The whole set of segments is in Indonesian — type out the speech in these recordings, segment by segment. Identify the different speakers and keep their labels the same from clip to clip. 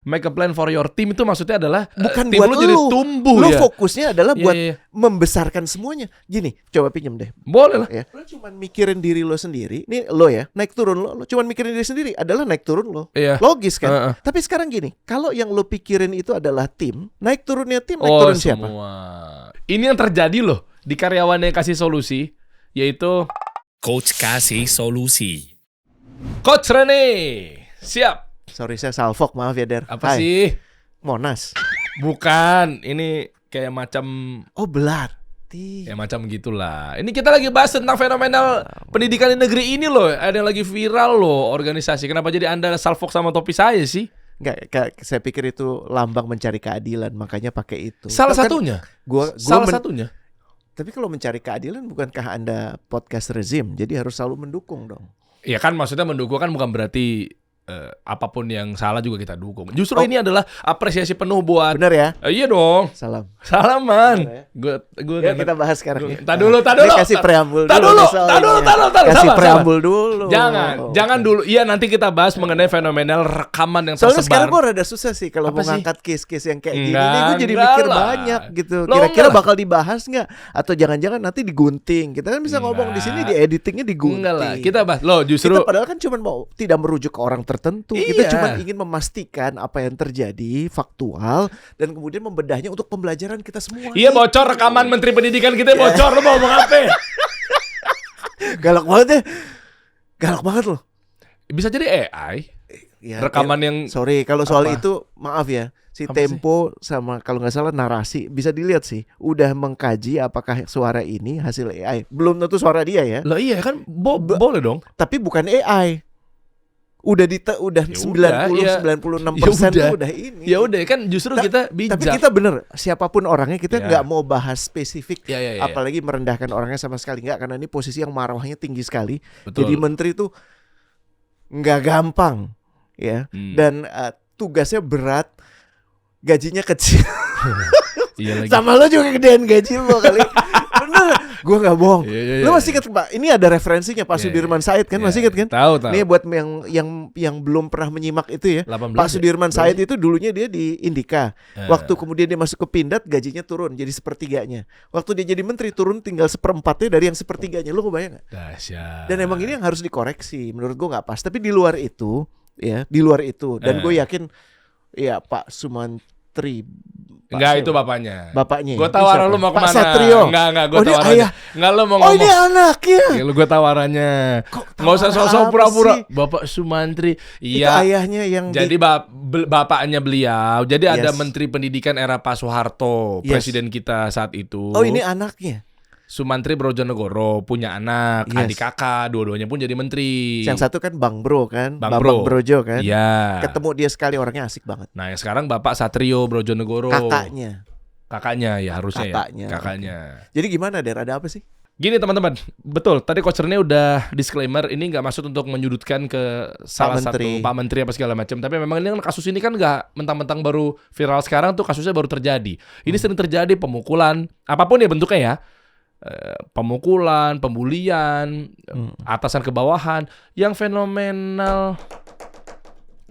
Speaker 1: make a plan for your team itu maksudnya adalah
Speaker 2: bukan
Speaker 1: tim
Speaker 2: buat
Speaker 1: lu jadi tumbuh
Speaker 2: lu
Speaker 1: ya.
Speaker 2: fokusnya adalah buat
Speaker 1: Iya.
Speaker 2: membesarkan semuanya. Gini, coba pinjem deh.
Speaker 1: Boleh lah.
Speaker 2: Ya. Lo cuman mikirin diri lo sendiri. Nih lo ya, naik turun lo cuman mikirin diri sendiri adalah naik turun lo.
Speaker 1: Iya.
Speaker 2: Logis kan? Tapi sekarang gini, kalau yang lo pikirin itu adalah tim, naik turunnya tim, naik turun siapa?
Speaker 1: Semua. Ini yang terjadi loh di karyawan yang kasih solusi, yaitu
Speaker 3: Coach kasih solusi.
Speaker 1: Coach Rene. Siap.
Speaker 2: Sorry saya salfok, maaf ya Der.
Speaker 1: Apa
Speaker 2: Hai.
Speaker 1: sih?
Speaker 2: Monas.
Speaker 1: Bukan, ini kayak macam
Speaker 2: Oh Belati.
Speaker 1: ya macam gitulah. Ini kita lagi bahas tentang fenomenal pendidikan di negeri ini loh. Ada yang lagi viral loh organisasi. Kenapa jadi Anda salfok sama topi saya sih?
Speaker 2: Enggak, saya pikir itu lambang mencari keadilan, makanya pakai itu.
Speaker 1: Salah
Speaker 2: Kan
Speaker 1: satunya. Satunya.
Speaker 2: Tapi kalau mencari keadilan, bukankah Anda podcast rezim? Jadi harus selalu mendukung dong.
Speaker 1: Ya kan maksudnya mendukung kan bukan berarti apapun yang salah juga kita dukung. Justru ini adalah apresiasi penuh buat.
Speaker 2: Bener ya?
Speaker 1: Iya dong.
Speaker 2: Salam.
Speaker 1: Salaman.
Speaker 2: Bener
Speaker 1: Gue
Speaker 2: ya, kita bahas sekarang.
Speaker 1: Tar dulu.
Speaker 2: Kasih preambul dulu. Kasih preambul dulu.
Speaker 1: Jangan dulu. Iya, nanti kita bahas mengenai fenomenal rekaman yang
Speaker 2: Soalnya
Speaker 1: tersebar.
Speaker 2: sekarang gue rada susah sih kalau mau
Speaker 1: Apa sih?
Speaker 2: ngangkat case-case yang kayak gini.
Speaker 1: Enggak,
Speaker 2: Gue jadi
Speaker 1: enggak
Speaker 2: mikir
Speaker 1: lah.
Speaker 2: banyak gitu.
Speaker 1: Lo
Speaker 2: Kira-kira
Speaker 1: enggak lah.
Speaker 2: bakal dibahas nggak? Atau jangan-jangan nanti digunting. Kita kan bisa ngomong di sini, di editingnya digunting.
Speaker 1: Enggak lah. Kita bahas. Loh, justru
Speaker 2: Kita padahal kan cuma mau tidak merujuk ke orang tertentu. Kita
Speaker 1: Iya.
Speaker 2: cuma ingin memastikan apa yang terjadi faktual dan kemudian membedahnya untuk pembelajaran kita semua.
Speaker 1: iya bocor rekaman Menteri Pendidikan kita bocor. Lo mau ngomong apa?
Speaker 2: Galak banget ya. Galak banget loh.
Speaker 1: Bisa jadi AI.
Speaker 2: Ya,
Speaker 1: Rekaman yang
Speaker 2: sorry kalau soal
Speaker 1: apa?
Speaker 2: itu maaf ya. Si
Speaker 1: Apa
Speaker 2: Tempo sama kalau nggak salah narasi bisa dilihat sih udah mengkaji apakah suara ini hasil AI. Belum tentu suara dia ya.
Speaker 1: Loh iya kan boleh dong.
Speaker 2: Tapi bukan AI. Udah udah
Speaker 1: Ya
Speaker 2: 90
Speaker 1: udah,
Speaker 2: 96%
Speaker 1: ya
Speaker 2: tuh udah ini.
Speaker 1: Ya udah kan justru kita bijak.
Speaker 2: Tapi kita bener, siapapun orangnya kita
Speaker 1: Ya.
Speaker 2: nggak mau bahas spesifik,
Speaker 1: Ya.
Speaker 2: apalagi merendahkan orangnya sama sekali nggak, karena ini posisi yang marwahnya tinggi sekali.
Speaker 1: Betul.
Speaker 2: Jadi menteri itu nggak gampang, ya, dan tugasnya berat, gajinya kecil.
Speaker 1: Iya lagi.
Speaker 2: Sama lo juga gedean gaji lo kali. Bener, gue nggak bohong.
Speaker 1: Iya.
Speaker 2: Lo masih inget Pak? Ini ada referensinya Pak
Speaker 1: Iya,
Speaker 2: Sudirman Said kan, masih inget kan?
Speaker 1: Tahu.
Speaker 2: Nih buat yang belum pernah menyimak itu ya.
Speaker 1: 18
Speaker 2: Pak
Speaker 1: ya?
Speaker 2: Sudirman Said itu dulunya dia di Indika.
Speaker 1: Eh.
Speaker 2: Waktu kemudian dia masuk ke Pindad, gajinya turun jadi sepertiganya. Waktu dia jadi menteri turun tinggal seperempatnya dari yang sepertiganya. Lu kebayang gak?
Speaker 1: Dahsyat.
Speaker 2: Dan emang ini yang harus dikoreksi. Menurut gue nggak pas. Tapi di luar itu, ya, di luar itu. Dan gue yakin, ya Pak Sumantri.
Speaker 1: Enggak, itu bapaknya.
Speaker 2: Bapaknya.
Speaker 1: Gue tahu arah lu mau
Speaker 2: Pak
Speaker 1: kemana.
Speaker 2: Satrio.
Speaker 1: Enggak, gue
Speaker 2: Oh,
Speaker 1: tahu
Speaker 2: ini
Speaker 1: arahnya.
Speaker 2: ayah.
Speaker 1: Enggak, lu mau
Speaker 2: Oh
Speaker 1: ngomong.
Speaker 2: ini anaknya.
Speaker 1: Lu gue tahu arahnya. Nggak usah
Speaker 2: arah
Speaker 1: sosok
Speaker 2: apa
Speaker 1: pura-pura.
Speaker 2: sih?
Speaker 1: Bapak Sumantri.
Speaker 2: Itu
Speaker 1: Iya.
Speaker 2: ayahnya yang
Speaker 1: Jadi bapaknya beliau. Jadi ada
Speaker 2: Yes.
Speaker 1: Menteri Pendidikan era Pak Soeharto,
Speaker 2: Yes.
Speaker 1: presiden kita saat itu.
Speaker 2: Oh ini anaknya.
Speaker 1: Sumantri Brojonegoro punya anak,
Speaker 2: Yes.
Speaker 1: adik kakak, dua-duanya pun jadi menteri.
Speaker 2: Yang satu kan Bang Bro kan,
Speaker 1: Bang
Speaker 2: Bambang
Speaker 1: Bro.
Speaker 2: Brojo kan.
Speaker 1: Iya.
Speaker 2: Ketemu dia sekali orangnya asik banget.
Speaker 1: Nah, yang sekarang Bapak Satrio Brojonegoro.
Speaker 2: Kakaknya.
Speaker 1: Ya harusnya
Speaker 2: Kakaknya.
Speaker 1: ya. Kakaknya.
Speaker 2: Jadi gimana Der? Ada apa sih?
Speaker 1: Gini teman-teman, betul. Tadi Coach Rene udah disclaimer, ini nggak maksud untuk menyudutkan ke salah satu
Speaker 2: Menteri.
Speaker 1: Pak Menteri apa segala macam. Tapi memang ini kan kasus ini kan nggak mentang-mentang baru viral sekarang tuh, kasusnya baru terjadi. Ini sering terjadi pemukulan, apapun ya bentuknya ya. Pemukulan, pembulian, atasan ke bawahan. Yang fenomenal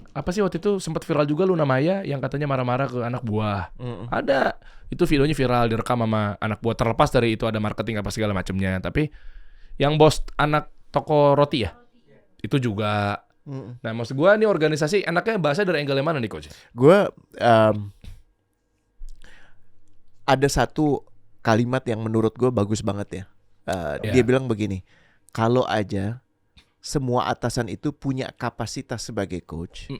Speaker 1: apa sih waktu itu sempat viral juga Luna Maya yang katanya marah-marah ke anak buah. Ada. Itu videonya viral direkam sama anak buah, terlepas dari itu ada marketing apa segala macamnya. Tapi yang bos anak toko roti ya, itu juga. Nah maksud gue nih organisasi enaknya bahasa dari angle yang mana nih Coach?
Speaker 2: Gue ada satu kalimat yang menurut gue bagus banget ya. Dia bilang begini, kalau aja semua atasan itu punya kapasitas sebagai coach,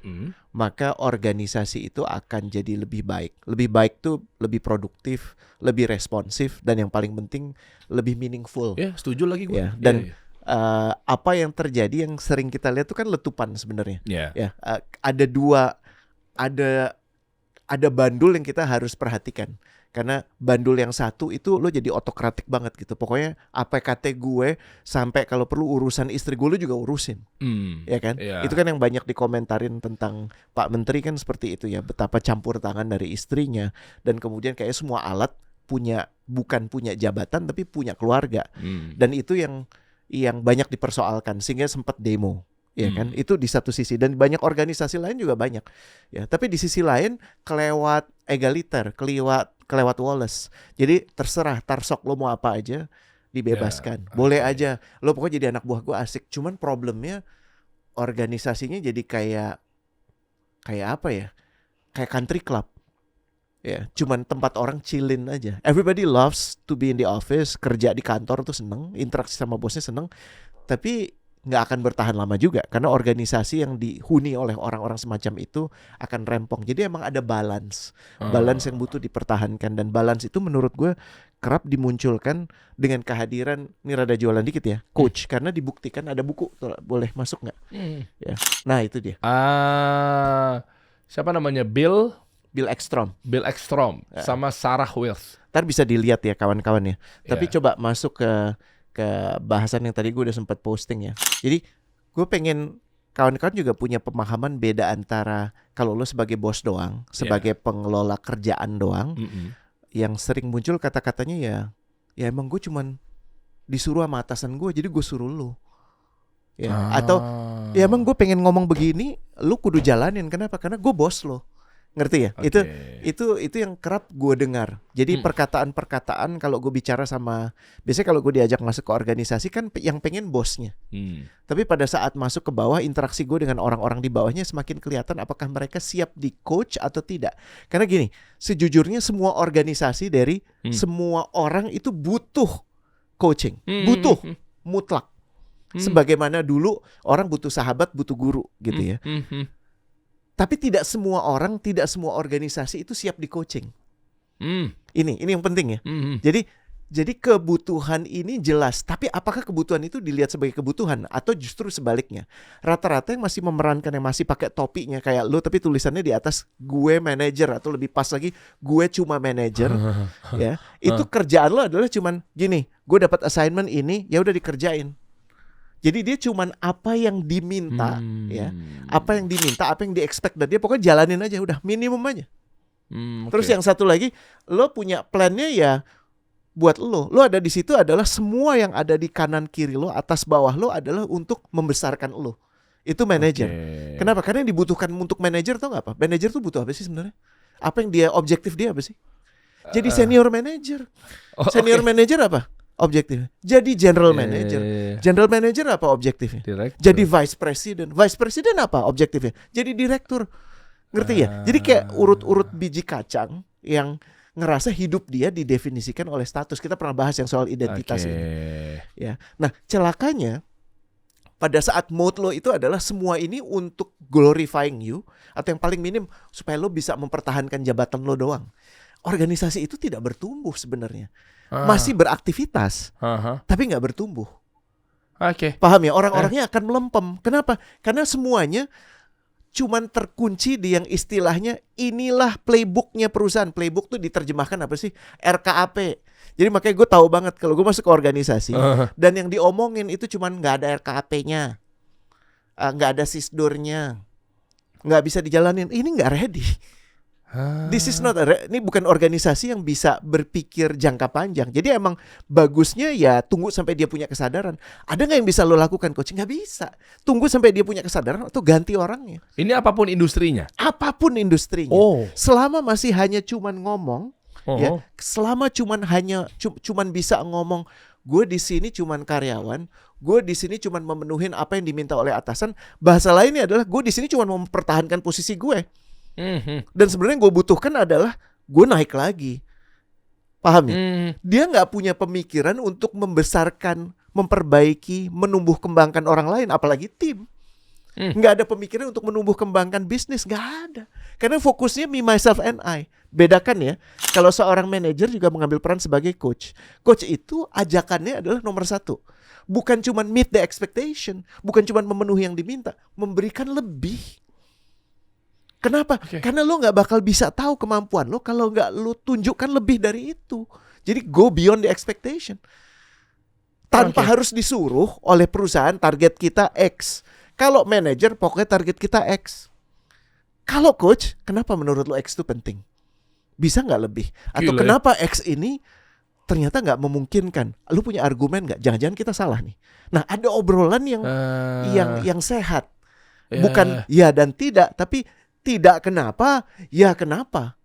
Speaker 2: maka organisasi itu akan jadi lebih baik. Lebih baik tuh lebih produktif, lebih responsif, dan yang paling penting lebih meaningful.
Speaker 1: Ya setuju lagi gue.
Speaker 2: Ya, dan apa yang terjadi yang sering kita lihat itu kan letupan sebenarnya. Ya, ada bandul yang kita harus perhatikan. Karena bandul yang satu itu lo jadi otokratik banget gitu. Pokoknya APKT gue sampai kalau perlu urusan istri gue lo juga urusin. Ya kan? Itu kan yang banyak dikomentarin tentang Pak Menteri kan seperti itu ya. Betapa campur tangan dari istrinya. Dan kemudian kayak semua alat bukan punya jabatan tapi punya keluarga. Dan itu yang banyak dipersoalkan sehingga sempat demo. Ya kan, itu di satu sisi, dan banyak organisasi lain juga banyak. Ya, tapi di sisi lain kelewat egaliter, kelewat Wallace. Jadi terserah tarsok lo mau apa aja dibebaskan. Boleh aja lo pokoknya jadi anak buah gue asik. Cuman problemnya organisasinya jadi kayak apa ya? Kayak country club. Ya, cuman tempat orang chillin aja. Everybody loves to be in the office, kerja di kantor tuh seneng, interaksi sama bosnya seneng. Tapi nggak akan bertahan lama juga karena organisasi yang dihuni oleh orang-orang semacam itu akan rempong. Jadi emang ada balance yang butuh dipertahankan, dan balance itu menurut gue kerap dimunculkan dengan kehadiran, ini rada jualan dikit ya, coach, karena dibuktikan ada buku, boleh masuk nggak? Ya. Nah itu dia.
Speaker 1: Siapa namanya? Bill
Speaker 2: Ekstrom
Speaker 1: sama Sarah Wells.
Speaker 2: Ntar bisa dilihat ya kawan-kawan ya. Tapi coba masuk ke bahasan yang tadi gue udah sempat posting ya. Jadi gue pengen kawan-kawan juga punya pemahaman beda antara kalau lo sebagai bos doang, sebagai pengelola kerjaan doang, yang sering muncul kata-katanya ya emang gue cuman disuruh sama atasan gue, jadi gue suruh lo. Ya, atau ya emang gue pengen ngomong begini, lo kudu jalanin. Kenapa? Karena gue bos lo. Ngerti ya? Itu yang kerap gue dengar. Jadi perkataan-perkataan kalau gue bicara sama, biasanya kalau gue diajak masuk ke organisasi kan yang pengen bosnya. Tapi pada saat masuk ke bawah, interaksi gue dengan orang-orang di bawahnya semakin kelihatan apakah mereka siap di coach atau tidak. Karena gini, sejujurnya semua organisasi dari semua orang itu butuh coaching, butuh mutlak. Sebagaimana dulu orang butuh sahabat, butuh guru gitu ya. Tapi tidak semua orang, tidak semua organisasi itu siap di coaching. Ini yang penting ya. Jadi kebutuhan ini jelas. Tapi apakah kebutuhan itu dilihat sebagai kebutuhan atau justru sebaliknya? Rata-rata yang masih memerankan, yang masih pakai topinya kayak lo, tapi tulisannya di atas gue manajer, atau lebih pas lagi gue cuma manajer. Ya, itu kerjaan lo adalah cuman gini. Gue dapat assignment ini, ya udah dikerjain. Jadi dia cuman apa yang diminta, ya, apa yang diminta, apa yang di-expect dari dia, pokoknya jalanin aja, udah minimum aja. Terus yang satu lagi, lo punya plannya ya buat lo ada di situ adalah semua yang ada di kanan kiri lo, atas bawah lo adalah untuk membesarkan lo. Itu manajer. Kenapa? Karena yang dibutuhkan untuk manajer tau nggak apa? Manajer tuh butuh apa sih sebenarnya? Apa yang dia objektif dia apa sih? Jadi senior manager. Senior manager apa? Objektif. Jadi general manager. General manager apa objektifnya? Director. Jadi vice president. Vice president apa objektifnya? Jadi direktur. Ngerti ya? Jadi kayak urut-urut biji kacang yang ngerasa hidup dia didefinisikan oleh status. Kita pernah bahas yang soal identitas ini. Ya. Nah, celakanya pada saat mode lo itu adalah semua ini untuk glorifying you, atau yang paling minim supaya lo bisa mempertahankan jabatan lo doang. Organisasi itu tidak bertumbuh sebenarnya. Masih beraktivitas, tapi nggak bertumbuh. Paham ya? Orang-orangnya akan melempem. Kenapa? Karena semuanya cuman terkunci di yang istilahnya inilah playbooknya perusahaan. Playbook tuh diterjemahkan apa sih? RKAP. Jadi makanya gue tahu banget kalau gue masuk ke organisasi dan yang diomongin itu cuman nggak ada RKAP-nya, nggak ada sisdurnya, nggak bisa dijalanin. Ini nggak ready. This is not ini bukan organisasi yang bisa berpikir jangka panjang. Jadi emang bagusnya ya tunggu sampai dia punya kesadaran. Ada nggak yang bisa lo lakukan coaching? Nggak bisa. Tunggu sampai dia punya kesadaran atau ganti orangnya.
Speaker 1: Ini apapun industrinya.
Speaker 2: Apapun industrinya. Selama masih hanya cuman ngomong, ya, selama cuman bisa ngomong, gue di sini cuman karyawan, gue di sini cuman memenuhin apa yang diminta oleh atasan. Bahasa lainnya adalah gue di sini cuman mempertahankan posisi gue. Dan sebenarnya yang gue butuhkan adalah gue naik lagi. Paham ya? Dia gak punya pemikiran untuk membesarkan, memperbaiki, menumbuh kembangkan orang lain, apalagi tim. Gak ada pemikiran untuk menumbuh kembangkan bisnis. Gak ada. Karena fokusnya me, myself, and I. Bedakan ya, kalau seorang manajer juga mengambil peran sebagai coach. Coach itu ajakannya adalah nomor 1. Bukan cuma meet the expectation, bukan cuma memenuhi yang diminta, memberikan lebih. Kenapa? Karena lo gak bakal bisa tahu kemampuan lo kalau gak lo tunjukkan lebih dari itu. Jadi go beyond the expectation. Tanpa harus disuruh oleh perusahaan, target kita X. Kalau manajer pokoknya target kita X. Kalau coach, kenapa menurut lo X itu penting? Bisa gak lebih? Atau kenapa X ini ternyata nggak memungkinkan. Lu punya argumen nggak? Jangan-jangan kita salah nih. Nah, ada obrolan yang sehat.
Speaker 1: Ya.
Speaker 2: Bukan ya dan tidak, tapi tidak kenapa, ya kenapa.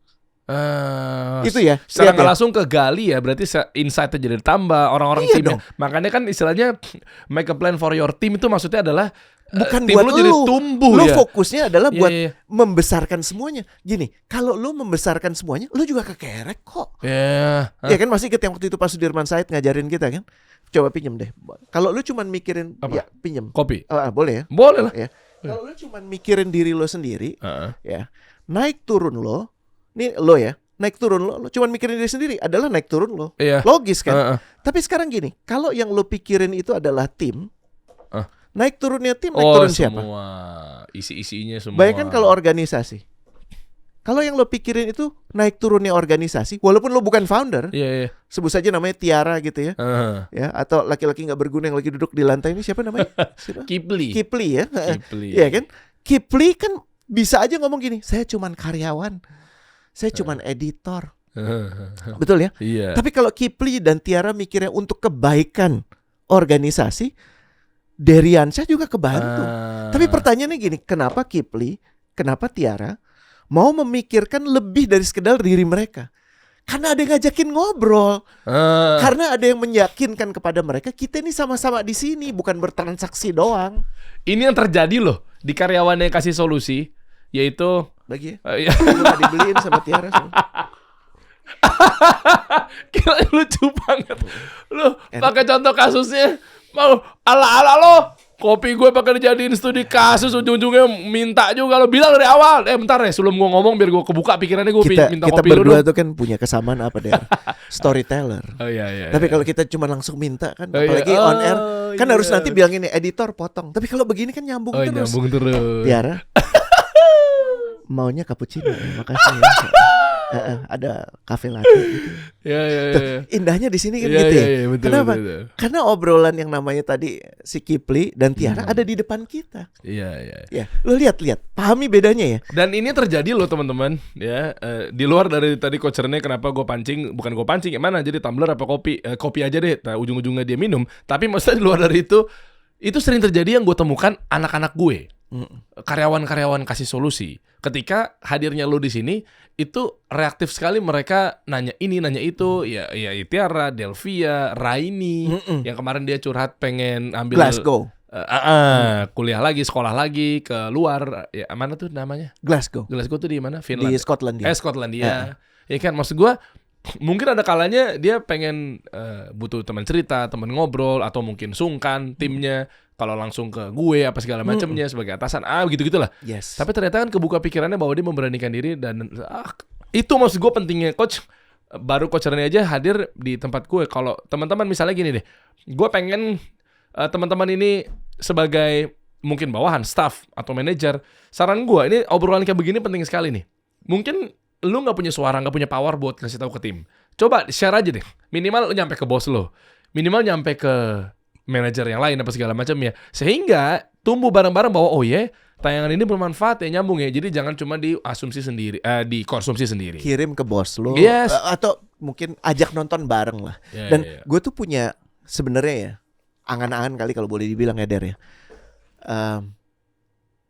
Speaker 2: Itu ya.
Speaker 1: Secara
Speaker 2: Lihat
Speaker 1: nggak
Speaker 2: ya.
Speaker 1: langsung kegali ya, berarti insight-nya jadi tambah, orang-orang
Speaker 2: Iya
Speaker 1: timnya.
Speaker 2: dong.
Speaker 1: Makanya kan istilahnya make a plan for your team itu maksudnya adalah
Speaker 2: Bukan
Speaker 1: tim
Speaker 2: buat
Speaker 1: lu jadi
Speaker 2: lu.
Speaker 1: tumbuh
Speaker 2: Lu
Speaker 1: ya.
Speaker 2: fokusnya adalah
Speaker 1: Iya,
Speaker 2: buat
Speaker 1: iya.
Speaker 2: membesarkan semuanya. Gini, kalau lu membesarkan semuanya, lu juga kekerek kok.
Speaker 1: Ya.
Speaker 2: Ya kan masih inget yang waktu itu Pak Sudirman Said ngajarin kita kan. Coba pinjem deh. Kalau lu cuman mikirin
Speaker 1: Apa?
Speaker 2: ya pinjem.
Speaker 1: Kopi.
Speaker 2: Boleh ya?
Speaker 1: Boleh lah.
Speaker 2: Ya. Kalau lu cuman mikirin diri lo sendiri,
Speaker 1: Heeh.
Speaker 2: ya. Naik turun lo. Nih lo ya. Naik turun lo cuman mikirin diri sendiri adalah naik turun lo.
Speaker 1: Iya.
Speaker 2: Logis kan?
Speaker 1: Heeh.
Speaker 2: Tapi sekarang gini, kalau yang lo pikirin itu adalah tim,
Speaker 1: Ah.
Speaker 2: naik turunnya tim, naik turun siapa?
Speaker 1: Semua isi-isinya semua.
Speaker 2: Bayangkan kalau organisasi. Kalau yang lo pikirin itu naik turunnya organisasi, walaupun lo bukan founder,
Speaker 1: Iya, iya.
Speaker 2: sebut saja namanya Tiara gitu ya,
Speaker 1: Heeh.
Speaker 2: ya atau laki-laki nggak berguna yang lagi duduk di lantai ini siapa namanya? Siapa?
Speaker 1: Kipli.
Speaker 2: Kipli ya,
Speaker 1: Kipli.
Speaker 2: Iya kan? Kipli kan bisa aja ngomong gini, saya cuman karyawan, saya cuman editor, betul ya?
Speaker 1: Iya.
Speaker 2: Tapi kalau Kipli dan Tiara mikirnya untuk kebaikan organisasi, Deriansyah juga kebantu. Tapi pertanyaannya gini, kenapa Kipli, kenapa Tiara mau memikirkan lebih dari sekedar diri mereka? Karena ada yang ngajakin ngobrol. Karena ada yang meyakinkan kepada mereka kita ini sama-sama di sini, bukan bertransaksi doang.
Speaker 1: Ini yang terjadi loh di karyawan yang kasih solusi, yaitu
Speaker 2: Bagi ya,
Speaker 1: iya.
Speaker 2: gue gak dibeliin sama Tiara.
Speaker 1: Gila, lucu banget. Lu pakai contoh kasusnya, mau ala-ala lo. Kopi gue pakai dijadiin studi kasus, ujung-ujungnya minta juga lo. Bilang dari awal. Bentar ya, sebelum gue ngomong biar gue kebuka pikirannya, gue minta
Speaker 2: Kita
Speaker 1: kopi
Speaker 2: berdua
Speaker 1: dulu.
Speaker 2: tuh kan punya kesamaan apa deh? Storyteller.
Speaker 1: Oh iya, iya.
Speaker 2: Tapi
Speaker 1: iya.
Speaker 2: kalau kita cuma langsung minta kan,
Speaker 1: Oh, iya.
Speaker 2: apalagi on air, kan
Speaker 1: iya.
Speaker 2: harus nanti bilang ini editor potong. Tapi kalau begini kan nyambung terus.
Speaker 1: nyambung terus.
Speaker 2: Tiara, maunya cappuccino, makasih ya. Ada cafe latte gitu.
Speaker 1: Ya, ya,
Speaker 2: Tuh,
Speaker 1: ya.
Speaker 2: indahnya di sini kan
Speaker 1: Iya,
Speaker 2: gitu
Speaker 1: iya,
Speaker 2: ya.
Speaker 1: iya, betul,
Speaker 2: Kenapa?
Speaker 1: betul, betul.
Speaker 2: Karena obrolan yang namanya tadi si Kipli dan Tiara ada di depan kita.
Speaker 1: Iya, iya.
Speaker 2: Ya, lo lihat, pahami bedanya ya.
Speaker 1: Dan ini terjadi loh teman-teman, ya. Di luar dari tadi coachernya kenapa gue pancing, bukan gue pancing, mana jadi tumbler apa kopi? Kopi aja deh. Nah, ujung-ujungnya dia minum. Tapi maksudnya di luar dari itu sering terjadi yang gue temukan anak-anak gue, karyawan-karyawan kasih solusi. Ketika hadirnya lo di sini, itu reaktif sekali, mereka nanya ini, nanya itu. Ya Tiara, Delvia, Raini, yang kemarin dia curhat pengen ambil
Speaker 2: Glasgow.
Speaker 1: kuliah lagi, sekolah lagi ke luar. Ya mana tuh namanya?
Speaker 2: Glasgow.
Speaker 1: Glasgow tuh di mana? Finland.
Speaker 2: Di Skotlandia.
Speaker 1: Skotlandia. Ya kan, maksud gue mungkin ada kalanya dia pengen butuh teman cerita, teman ngobrol, atau mungkin sungkan timnya kalau langsung ke gue apa segala macamnya sebagai atasan, gitu-gitulah.
Speaker 2: Yes.
Speaker 1: Tapi ternyata kan kebuka pikirannya bahwa dia memberanikan diri, dan itu maksud gue pentingnya coach. Baru coach Rene aja hadir di tempat gue. Kalau teman-teman misalnya gini deh, gue pengen teman-teman ini sebagai mungkin bawahan, staff atau manajer, saran gue ini obrolan kayak begini penting sekali nih. Mungkin lu nggak punya suara, nggak punya power buat kasih tahu ke tim. Coba share aja deh. Minimal lu nyampe ke bos lo, minimal nyampe ke manajer yang lain apa segala macamnya, sehingga tumbuh bareng-bareng bahwa oh ya, tayangan ini bermanfaat ya, nyambung ya. Jadi jangan cuma diasumsi sendiri, dikonsumsi sendiri.
Speaker 2: Kirim ke bos lo,
Speaker 1: Yes.
Speaker 2: Atau mungkin ajak nonton bareng lah.
Speaker 1: Ya,
Speaker 2: Dan
Speaker 1: ya, ya.
Speaker 2: gue tuh punya sebenarnya ya angan-angan kali kalau boleh dibilang ya Der ya.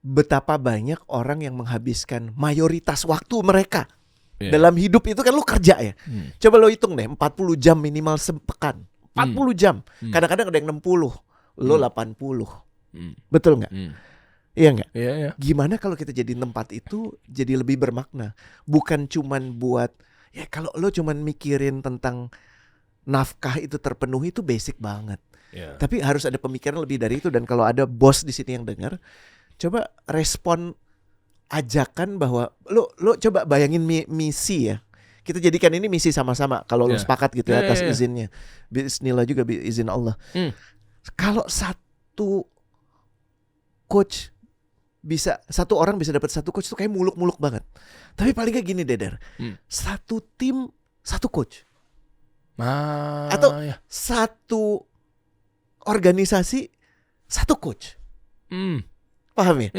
Speaker 2: Betapa banyak orang yang menghabiskan mayoritas waktu mereka dalam hidup itu kan lo kerja ya. Coba lo hitung deh 40 jam minimal sepekan. 40 jam. Kadang-kadang ada yang 60, lo 80. Betul nggak? Iya nggak?
Speaker 1: Iya, iya.
Speaker 2: Gimana kalau kita jadi tempat itu jadi lebih bermakna? Bukan cuman buat ya kalau lo cuman mikirin tentang nafkah itu terpenuhi itu basic banget.
Speaker 1: Yeah.
Speaker 2: Tapi harus ada pemikiran lebih dari itu. Dan kalau ada bos di sini yang dengar, coba respon ajakan bahwa lo coba bayangin misi ya. Kita jadikan ini misi sama-sama. Kalau lo sepakat gitu ya atas izinnya. Bismillah juga izin Allah. Kalau satu orang bisa dapat satu coach itu kayak muluk-muluk banget. Tapi paling gak gini Deder. Satu tim satu coach. Atau satu organisasi satu coach. Paham ya?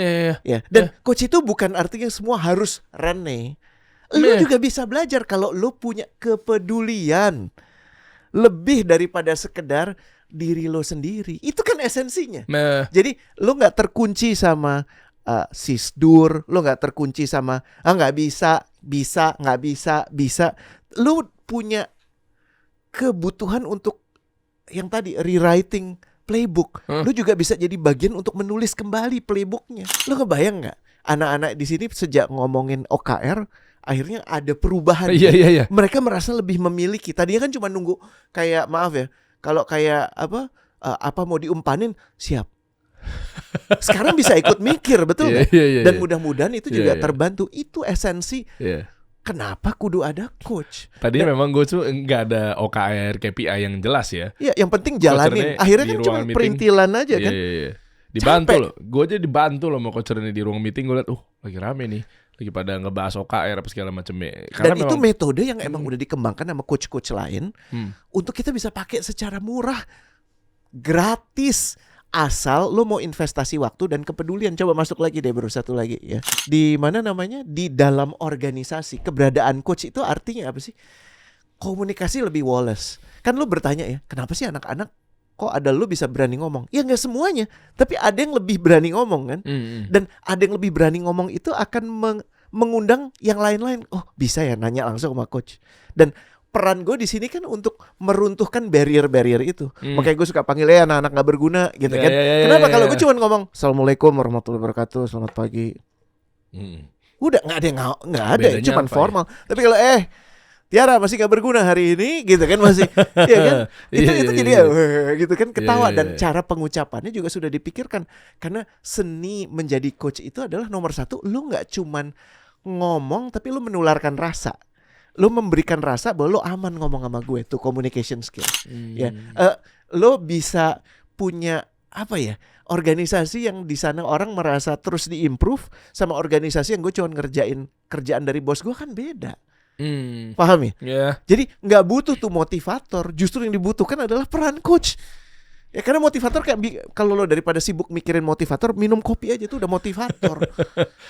Speaker 2: Ya. Dan coach itu bukan artinya semua harus Rene. Lu juga bisa belajar kalau lu punya kepedulian. lebih daripada sekedar diri lo sendiri. Itu kan esensinya.
Speaker 1: Nah,
Speaker 2: Jadi lo nggak terkunci sama sisdur, lo nggak terkunci sama nggak nggak bisa. Lo punya kebutuhan untuk yang tadi rewriting playbook. Lo juga bisa jadi bagian untuk menulis kembali playbooknya. Lo kebayang nggak? Anak-anak di sini sejak ngomongin OKR akhirnya ada perubahan.
Speaker 1: iya.
Speaker 2: Mereka merasa lebih memiliki. Tadinya kan cuma nunggu kayak maaf ya, kalau kayak apa mau diumpanin siap. Sekarang bisa ikut mikir, betul nggak?
Speaker 1: Iya.
Speaker 2: Dan mudah-mudahan itu juga
Speaker 1: Iya.
Speaker 2: terbantu. Itu esensi
Speaker 1: Iya.
Speaker 2: kenapa kudu ada coach.
Speaker 1: Tadinya memang gue tuh nggak ada OKR KPI yang jelas ya.
Speaker 2: Ya, yang penting jalanin.
Speaker 1: Coach
Speaker 2: Akhirnya
Speaker 1: di
Speaker 2: kan cuma
Speaker 1: ruangan meeting.
Speaker 2: perintilan aja kan.
Speaker 1: Iya. Dibantu
Speaker 2: Capek.
Speaker 1: loh. Gue aja dibantu loh sama coach ini di ruang meeting. Gue liat, lagi rame nih. Lagi pada ngebahas OKR apa segala macam ya.
Speaker 2: Dan itu metode yang emang udah dikembangkan sama coach-coach lain untuk kita bisa pakai secara murah, gratis. Asal lo mau investasi waktu dan kepedulian. Coba masuk lagi deh bro, satu lagi ya. Di mana namanya? Di dalam organisasi. Keberadaan coach itu artinya apa sih? Komunikasi lebih Wallace. Kan lo bertanya ya, kenapa sih anak-anak kok ada lo bisa berani ngomong? Ya nggak semuanya, tapi ada yang lebih berani ngomong kan. Dan ada yang lebih berani ngomong itu akan mengundang yang lain-lain. Oh bisa ya nanya langsung sama coach. Dan peran gue di sini kan untuk meruntuhkan barrier-barrier itu. Makanya gue suka panggil anak-anak nggak berguna gitu kan. Kenapa kalau gue cuma ngomong Assalamualaikum warahmatullahi wabarakatuh, selamat pagi. Udah nggak ada,
Speaker 1: Bedanya
Speaker 2: cuma
Speaker 1: apa
Speaker 2: formal. Tapi kalau Tiara masih gak berguna hari ini gitu kan masih ya kan itu jadi gitu kan ketawa. Dan cara pengucapannya juga sudah dipikirkan karena seni menjadi coach itu adalah nomor satu, lu nggak cuman ngomong tapi lu menularkan rasa, lu memberikan rasa bahwa lu aman ngomong sama gue, tuh communication skill ya. Lu bisa punya apa ya, organisasi yang di sana orang merasa terus diimprove sama organisasi yang gue cuma ngerjain kerjaan dari bos gue kan beda. Paham ya?
Speaker 1: Yeah.
Speaker 2: Jadi nggak butuh tuh motivator. Justru yang dibutuhkan adalah peran coach. Ya karena motivator kayak kalau lo daripada sibuk mikirin motivator, minum kopi aja tuh udah motivator.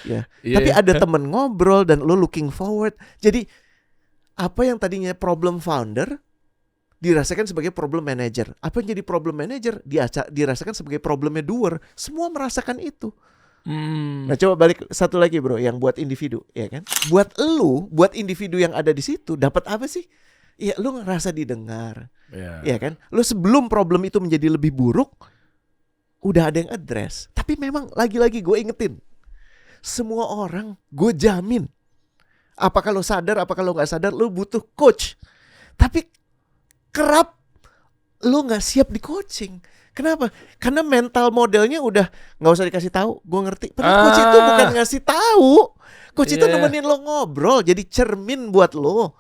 Speaker 2: Ya. Tapi ada temen ngobrol dan lo looking forward. Jadi apa yang tadinya problem founder dirasakan sebagai problem manager. Apa yang jadi problem manager dirasakan sebagai problemnya doer. Semua merasakan itu. Nah coba balik satu lagi bro, yang buat individu ya kan. Buat individu yang ada di situ dapat apa sih? Ya lu ngerasa didengar, ya kan. Lu sebelum problem itu menjadi lebih buruk, udah ada yang address. Tapi memang lagi-lagi gue ingetin, semua orang gue jamin, apakah lo sadar, apakah lo nggak sadar, lo butuh coach. Tapi kerap lo nggak siap di coaching. Kenapa? Karena mental modelnya udah nggak usah dikasih tahu, gue ngerti. Padahal coach itu bukan ngasih tahu. Coach itu nemenin lo ngobrol, jadi cermin buat lo.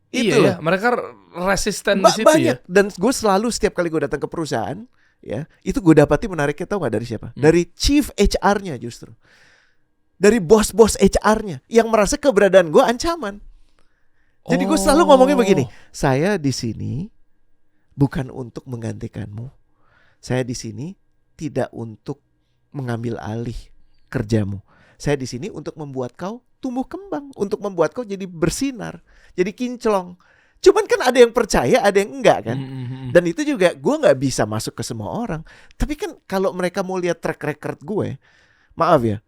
Speaker 2: Itu
Speaker 1: iya, mereka resisten di situ
Speaker 2: banyak.
Speaker 1: ya.
Speaker 2: Dan gue selalu setiap kali gue datang ke perusahaan, ya itu gue dapati menariknya, tau nggak dari siapa? Dari chief HR-nya justru, dari bos-bos HR-nya yang merasa keberadaan gue ancaman. Jadi gue selalu ngomongnya begini, saya di sini bukan untuk menggantikanmu. Saya di sini tidak untuk mengambil alih kerjamu. Saya di sini untuk membuat kau tumbuh kembang, untuk membuat kau jadi bersinar, jadi kinclong. Cuman kan ada yang percaya, ada yang enggak kan. Dan itu juga gue nggak bisa masuk ke semua orang. Tapi kan kalau mereka mau lihat track record gue, maaf ya,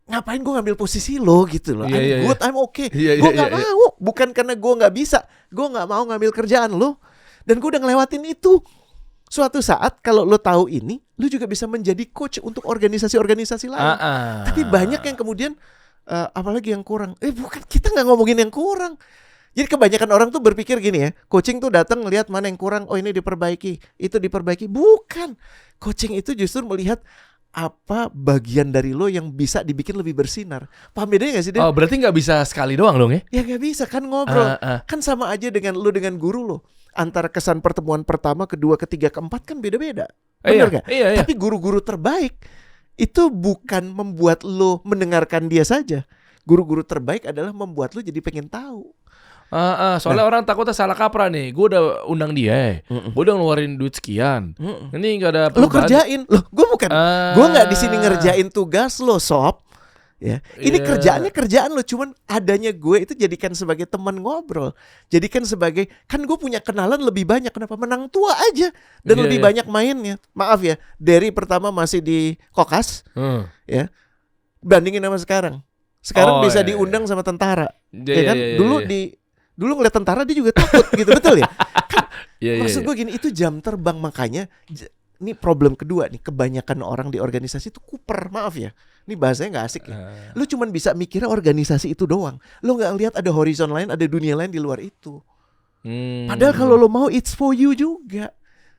Speaker 2: ngapain gue ngambil posisi lo gitu loh. I'm good, I'm okay. Gue nggak mau, bukan karena gue nggak bisa, gue nggak mau ngambil kerjaan lo. Dan gue udah ngelewatin itu. Suatu saat kalau lo tahu ini, lo juga bisa menjadi coach untuk organisasi-organisasi lain. Tapi banyak yang kemudian apalagi yang kurang. Bukan, kita nggak ngomongin yang kurang. Jadi kebanyakan orang tuh berpikir gini ya, coaching tuh datang ngelihat mana yang kurang, oh ini diperbaiki, itu diperbaiki. Bukan. Coaching itu justru melihat apa bagian dari lo yang bisa dibikin lebih bersinar. Paham bedanya gak sih, Den?
Speaker 1: Oh, berarti nggak bisa sekali doang dong ya?
Speaker 2: Ya gak bisa, kan ngobrol. Kan sama aja dengan lo dengan guru lo. Antara kesan pertemuan pertama, kedua, ketiga, keempat kan beda-beda. Benar gak?
Speaker 1: Iya.
Speaker 2: Tapi guru-guru terbaik itu bukan membuat lo mendengarkan dia saja. Guru-guru terbaik adalah membuat lo jadi pengen tahu.
Speaker 1: Soalnya orang takutnya salah kaprah nih. Gue udah undang dia, gue udah ngeluarin duit sekian. Ini nggak ada
Speaker 2: Lo kerjain. Loh, gue bukan. Gue nggak di sini ngerjain tugas lo, sob. Ya, ini
Speaker 1: Iya.
Speaker 2: kerjaan lo, cuman adanya gue itu jadikan sebagai teman ngobrol, jadikan sebagai, kan gue punya kenalan lebih banyak, kenapa menang tua aja dan
Speaker 1: Iya,
Speaker 2: lebih
Speaker 1: iya.
Speaker 2: banyak mainnya. Maaf ya, dari pertama masih di Kokas ya, bandingin sama sekarang. Sekarang
Speaker 1: Oh,
Speaker 2: bisa
Speaker 1: iya,
Speaker 2: diundang
Speaker 1: iya.
Speaker 2: sama tentara,
Speaker 1: Iya,
Speaker 2: ya
Speaker 1: iya,
Speaker 2: kan?
Speaker 1: iya, iya,
Speaker 2: Dulu
Speaker 1: iya.
Speaker 2: dulu ngeliat tentara dia juga takut gitu, betul ya?
Speaker 1: Iya, iya,
Speaker 2: Maksud
Speaker 1: iya.
Speaker 2: gue gini, itu jam terbang, makanya ini problem kedua nih, kebanyakan orang di organisasi itu kuper, maaf ya. Ini bahasanya nggak asik ya. Lu cuman bisa mikirnya organisasi itu doang. Lu nggak lihat ada horizon lain, ada dunia lain di luar itu. Padahal kalau lo mau, it's for you juga.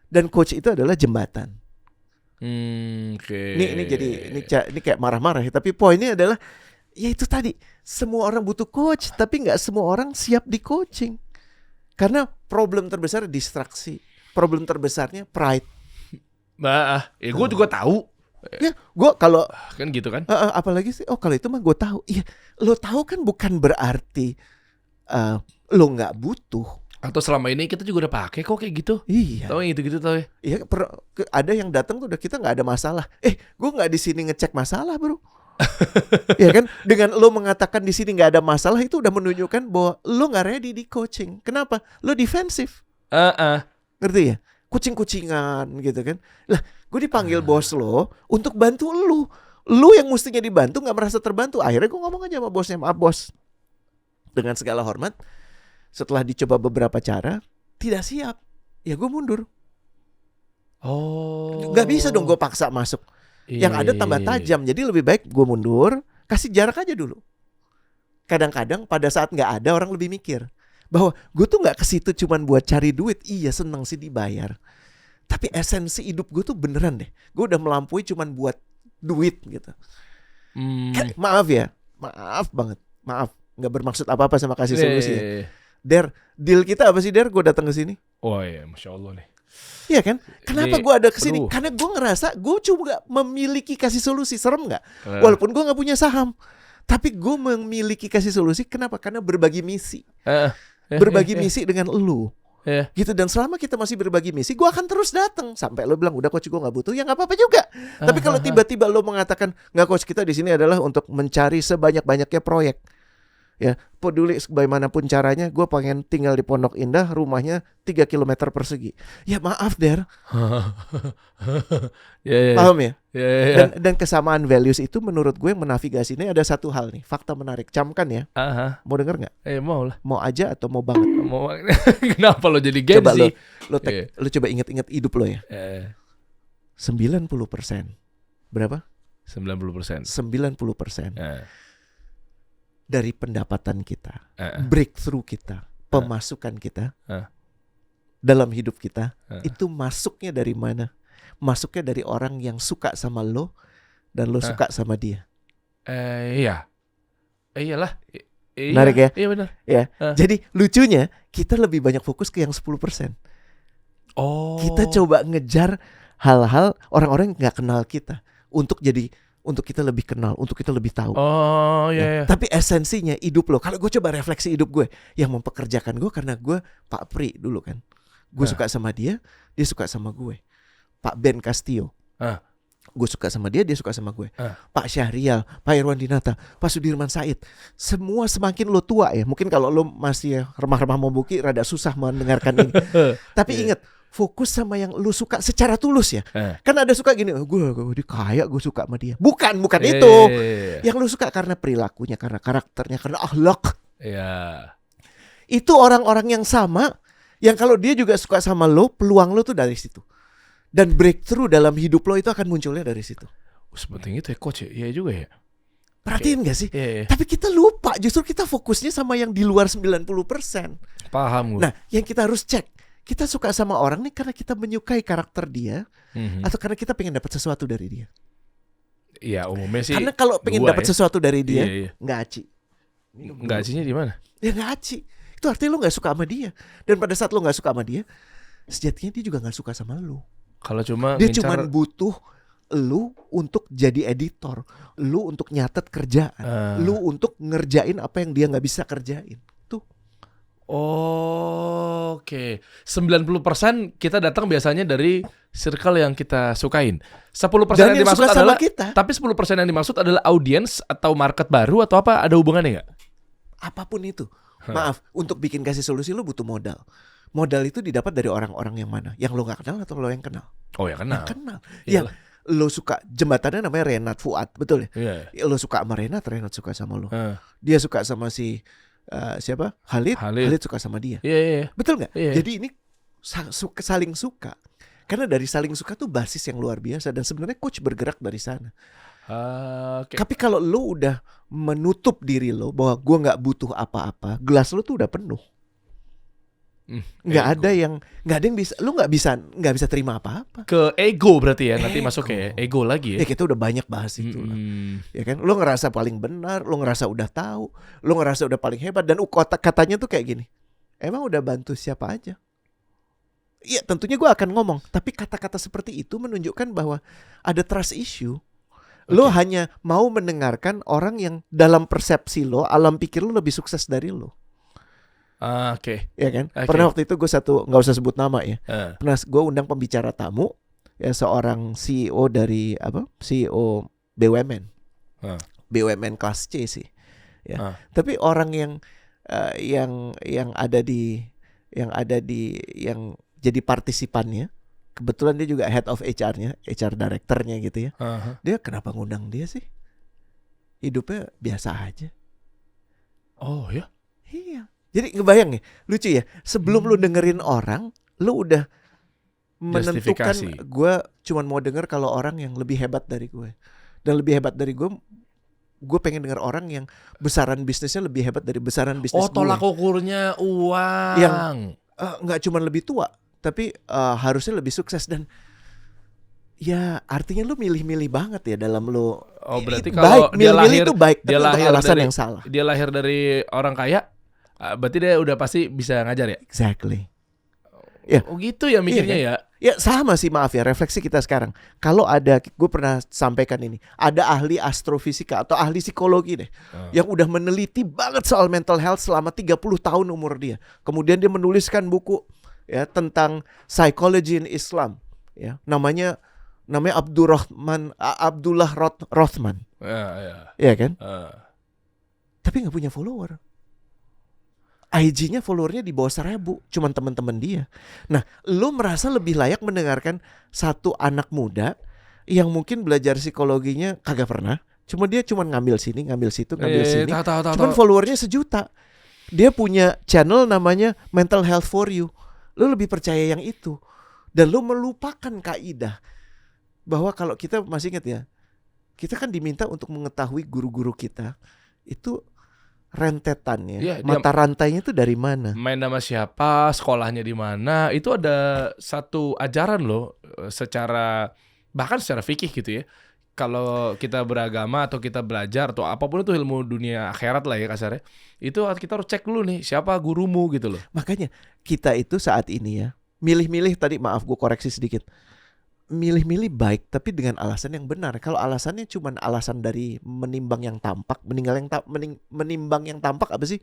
Speaker 2: Dan coach itu adalah jembatan.
Speaker 1: Oke.
Speaker 2: Ini jadi ini kayak marah-marah ya. Tapi poinnya adalah, ya itu tadi, semua orang butuh coach, tapi nggak semua orang siap di coaching. Karena problem terbesar distraksi. Problem terbesarnya pride.
Speaker 1: Ya gue juga tahu.
Speaker 2: Ya, gue kalau
Speaker 1: Kan gitu kan.
Speaker 2: apalagi sih, oh kalau itu mah gue tahu. Iya, lo tahu kan bukan berarti lo nggak butuh.
Speaker 1: Atau selama ini kita juga udah pakai kok kayak gitu.
Speaker 2: Iya,
Speaker 1: Tahu yang gitu-gitu tahu ya.
Speaker 2: iya. Ada yang datang tuh udah, kita nggak ada masalah. Gue nggak di sini ngecek masalah, bro. Ya kan, dengan lo mengatakan di sini nggak ada masalah, itu udah menunjukkan bahwa lo nggak ready di coaching. Kenapa? Lo defensif, ngerti ya? Kucing-kucingan gitu kan. Lah, gue dipanggil bos lo untuk bantu lo. Lo yang mestinya dibantu nggak merasa terbantu. Akhirnya gue ngomong aja sama bosnya, maaf bos, dengan segala hormat, setelah dicoba beberapa cara tidak siap, ya gue mundur.
Speaker 1: Oh.
Speaker 2: Nggak bisa dong gue paksa masuk. Yang ada tambah tajam. Jadi lebih baik gue mundur, kasih jarak aja dulu. Kadang-kadang pada saat nggak ada, orang lebih mikir bahwa gue tuh nggak ke situ cuman buat cari duit. Iya, seneng sih dibayar, tapi esensi hidup gue tuh beneran deh, gue udah melampaui cuman buat duit gitu. Maaf ya, maaf banget, maaf, nggak bermaksud apa-apa sama kasih solusi ya. Der, deal kita apa sih, Der? Gue datang ke sini.
Speaker 1: Oh iya, Masya Allah nih.
Speaker 2: Iya kan? Kenapa
Speaker 1: Ini,
Speaker 2: gue ada kesini?
Speaker 1: aduh.
Speaker 2: Karena gue ngerasa gue juga memiliki kasih solusi. Serem nggak? Walaupun gue nggak punya saham, tapi gue memiliki kasih solusi. Kenapa? Karena berbagi misi. Berbagi misi dengan lu. Gitu. Dan selama kita masih berbagi misi, gue akan terus datang sampai lo bilang udah coach, gue nggak butuh, ya nggak apa-apa juga. Tapi kalau tiba-tiba lo mengatakan nggak coach, kita di sini adalah untuk mencari sebanyak-banyaknya proyek. Ya, peduli bagaimanapun caranya, gue pengen tinggal di Pondok Indah, rumahnya 3 km persegi. Ya maaf, Der. Paham ya? Dan kesamaan values itu menurut gue yang menavigasi ini ada satu hal nih, fakta menarik. Camkan ya. Mau denger nggak?
Speaker 1: Mau lah.
Speaker 2: Mau aja atau mau banget?
Speaker 1: Kenapa lo jadi Gen
Speaker 2: Coba
Speaker 1: Z?
Speaker 2: lo coba inget-inget hidup lo ya. 90%. Berapa?
Speaker 1: 90%.
Speaker 2: 90%. Dari pendapatan kita, breakthrough kita, pemasukan kita dalam hidup kita, itu masuknya dari mana? Masuknya dari orang yang suka sama lo dan lo suka sama dia.
Speaker 1: Iya. Iyalah.
Speaker 2: Menarik ya?
Speaker 1: Iya benar.
Speaker 2: Ya. Jadi lucunya kita lebih banyak fokus ke yang 10%.
Speaker 1: Oh.
Speaker 2: Kita coba ngejar hal-hal orang-orang yang nggak kenal kita untuk kita lebih kenal, untuk kita lebih tahu.
Speaker 1: Oh iya.
Speaker 2: Tapi esensinya hidup lo. Kalau gue coba refleksi hidup gue, yang mempekerjakan gue karena gue Pak Pri dulu kan. Gue suka sama dia suka sama gue. Pak Ben Castillo, gue suka sama dia suka sama gue. Pak Syahrial, Pak Irwan Dinata, Pak Sudirman Said. Semua semakin lo tua ya. Mungkin kalau lo masih remah-remah mau buki, rada susah mendengarkan ini. Tapi ingat, fokus sama yang lu suka secara tulus ya. Kan ada suka gini, gue kaya, gue suka sama dia. Bukan itu. Yang lu suka karena perilakunya, karena karakternya, karena akhlak. Itu orang-orang yang sama, yang kalau dia juga suka sama lo, peluang lo tuh dari situ. Dan breakthrough dalam hidup lo itu akan munculnya dari situ.
Speaker 1: Sepenting itu ya coach ya? Iya juga ya.
Speaker 2: Perhatiin gak sih?
Speaker 1: Iya.
Speaker 2: Tapi kita lupa, justru kita fokusnya sama yang di luar 90%.
Speaker 1: Paham gue.
Speaker 2: Nah, yang kita harus cek, kita suka sama orang nih karena kita menyukai karakter dia, atau karena kita pengen dapat sesuatu dari dia.
Speaker 1: Iya, umumnya sih.
Speaker 2: Karena kalau pengen dapat sesuatu dari dia, nggak aci.
Speaker 1: Nggak acinya di mana?
Speaker 2: Ya nggak aci. Itu artinya lo nggak suka sama dia. Dan pada saat lo nggak suka sama dia, sejatinya dia juga nggak suka sama lo.
Speaker 1: Kalau cuma
Speaker 2: dia cuma butuh lu untuk jadi editor, lu untuk nyatet kerjaan, lu untuk ngerjain apa yang dia nggak bisa kerjain. Tuh.
Speaker 1: Oke. 90% kita datang biasanya dari circle yang kita sukain. 10%
Speaker 2: Dan
Speaker 1: yang
Speaker 2: yang
Speaker 1: dimaksud
Speaker 2: suka sama
Speaker 1: adalah
Speaker 2: kita.
Speaker 1: tapi 10% yang dimaksud adalah audiens atau market baru atau apa? Ada hubungannya nggak?
Speaker 2: Apapun itu. Maaf, untuk bikin kasih solusi lo butuh modal. Modal itu didapat dari orang-orang yang mana? Yang lo gak kenal atau lo yang kenal?
Speaker 1: Oh ya kenal.
Speaker 2: Yang kenal.
Speaker 1: Iyalah.
Speaker 2: Yang lo suka, jembatannya namanya Renat Fuad, betul ya?
Speaker 1: Iya.
Speaker 2: Ya, lo suka sama Renat, Renat suka sama lo.
Speaker 1: Heeh.
Speaker 2: Dia suka sama si siapa? Halid,
Speaker 1: Halid.
Speaker 2: Halid suka sama dia.
Speaker 1: Iya.
Speaker 2: Betul nggak?
Speaker 1: Iya.
Speaker 2: Jadi ini saling suka. Karena dari saling suka tuh basis yang luar biasa. Dan sebenarnya coach bergerak dari sana.
Speaker 1: Oke.
Speaker 2: Tapi kalau lo udah menutup diri lo bahwa gua nggak butuh apa-apa, gelas lo tuh udah penuh. Nggak ada yang bisa, lo nggak bisa terima apa-apa.
Speaker 1: Ke ego berarti ya, nanti
Speaker 2: Ego.
Speaker 1: masuk ya. Ego lagi
Speaker 2: Ya
Speaker 1: ya.
Speaker 2: kita udah banyak bahas itu lah. Ya kan, lo ngerasa paling benar, lo ngerasa udah tahu, lo ngerasa udah paling hebat, dan katanya tuh kayak gini. Emang udah bantu siapa aja? Iya, tentunya gue akan ngomong, tapi kata-kata seperti itu menunjukkan bahwa ada trust issue. Lo hanya mau mendengarkan orang yang dalam persepsi lo, alam pikir lo lebih sukses dari lo.
Speaker 1: Oke.
Speaker 2: Ya kan?
Speaker 1: Oke.
Speaker 2: Pernah waktu itu gue nggak usah sebut nama ya.
Speaker 1: Eh.
Speaker 2: Pernah gue undang pembicara tamu, ya seorang CEO dari CEO BUMN. BUMN kelas C sih. Ya. Tapi orang yang jadi partisipannya, kebetulan dia juga head of HR-nya, HR director-nya gitu ya. Dia kenapa ngundang dia sih? Hidupnya biasa aja.
Speaker 1: Oh ya.
Speaker 2: Iya. Jadi ngebayang nih, lucu ya. Sebelum lu dengerin orang, lu udah menentukan
Speaker 1: Justifikasi.
Speaker 2: gue cuman mau denger kalau orang yang lebih hebat dari gue. Dan lebih hebat dari gue pengen denger orang yang besaran bisnisnya lebih hebat dari besaran bisnis gue.
Speaker 1: Tolak ukurnya uang.
Speaker 2: Yang nggak cuman lebih tua, tapi harusnya lebih sukses. Dan ya artinya lu milih-milih banget ya dalam lu.
Speaker 1: Oh berarti
Speaker 2: baik,
Speaker 1: kalau dia
Speaker 2: milih-milih
Speaker 1: lahir
Speaker 2: itu baik,
Speaker 1: dia
Speaker 2: tapi untuk
Speaker 1: lahir
Speaker 2: alasan
Speaker 1: dari
Speaker 2: yang salah.
Speaker 1: Dia lahir dari orang kaya, berarti dia udah pasti bisa ngajar ya?
Speaker 2: Exactly. Ya.
Speaker 1: Oh gitu ya mikirnya
Speaker 2: Iya,
Speaker 1: ya.
Speaker 2: Ya sama sih, maaf ya, refleksi kita sekarang. Kalau ada, gue pernah sampaikan ini, ada ahli astrofisika atau ahli psikologi deh, yang udah meneliti banget soal mental health selama 30 tahun umur dia. Kemudian dia menuliskan buku ya tentang psychology in Islam. Ya, namanya Abdullah Rothman. Ya kan? Tapi nggak punya follower. IG-nya followernya di bawah 1,000, cuman teman-teman dia. Nah, lo merasa lebih layak mendengarkan satu anak muda yang mungkin belajar psikologinya kagak pernah, dia cuma ngambil sini, ngambil situ, ngambil sini. Cuman followernya 1 juta. Dia punya channel namanya Mental Health for You. Lo lebih percaya yang itu. Dan lo melupakan kaidah bahwa kalau kita masih ingat ya, kita kan diminta untuk mengetahui guru-guru kita itu rentetannya, mata rantainya itu dari mana?
Speaker 1: Main sama siapa, sekolahnya di mana? Itu ada satu ajaran loh, bahkan secara fikih gitu ya. Kalau kita beragama atau kita belajar atau apapun itu ilmu dunia akhirat lah ya kasarnya, itu kita harus cek dulu nih siapa gurumu gitu loh.
Speaker 2: Makanya kita itu saat ini ya, milih-milih tadi, maaf gue koreksi sedikit. Milih-milih baik tapi dengan alasan yang benar. Kalau alasannya cuma alasan dari menimbang yang tampak, menimbang yang tampak apa sih?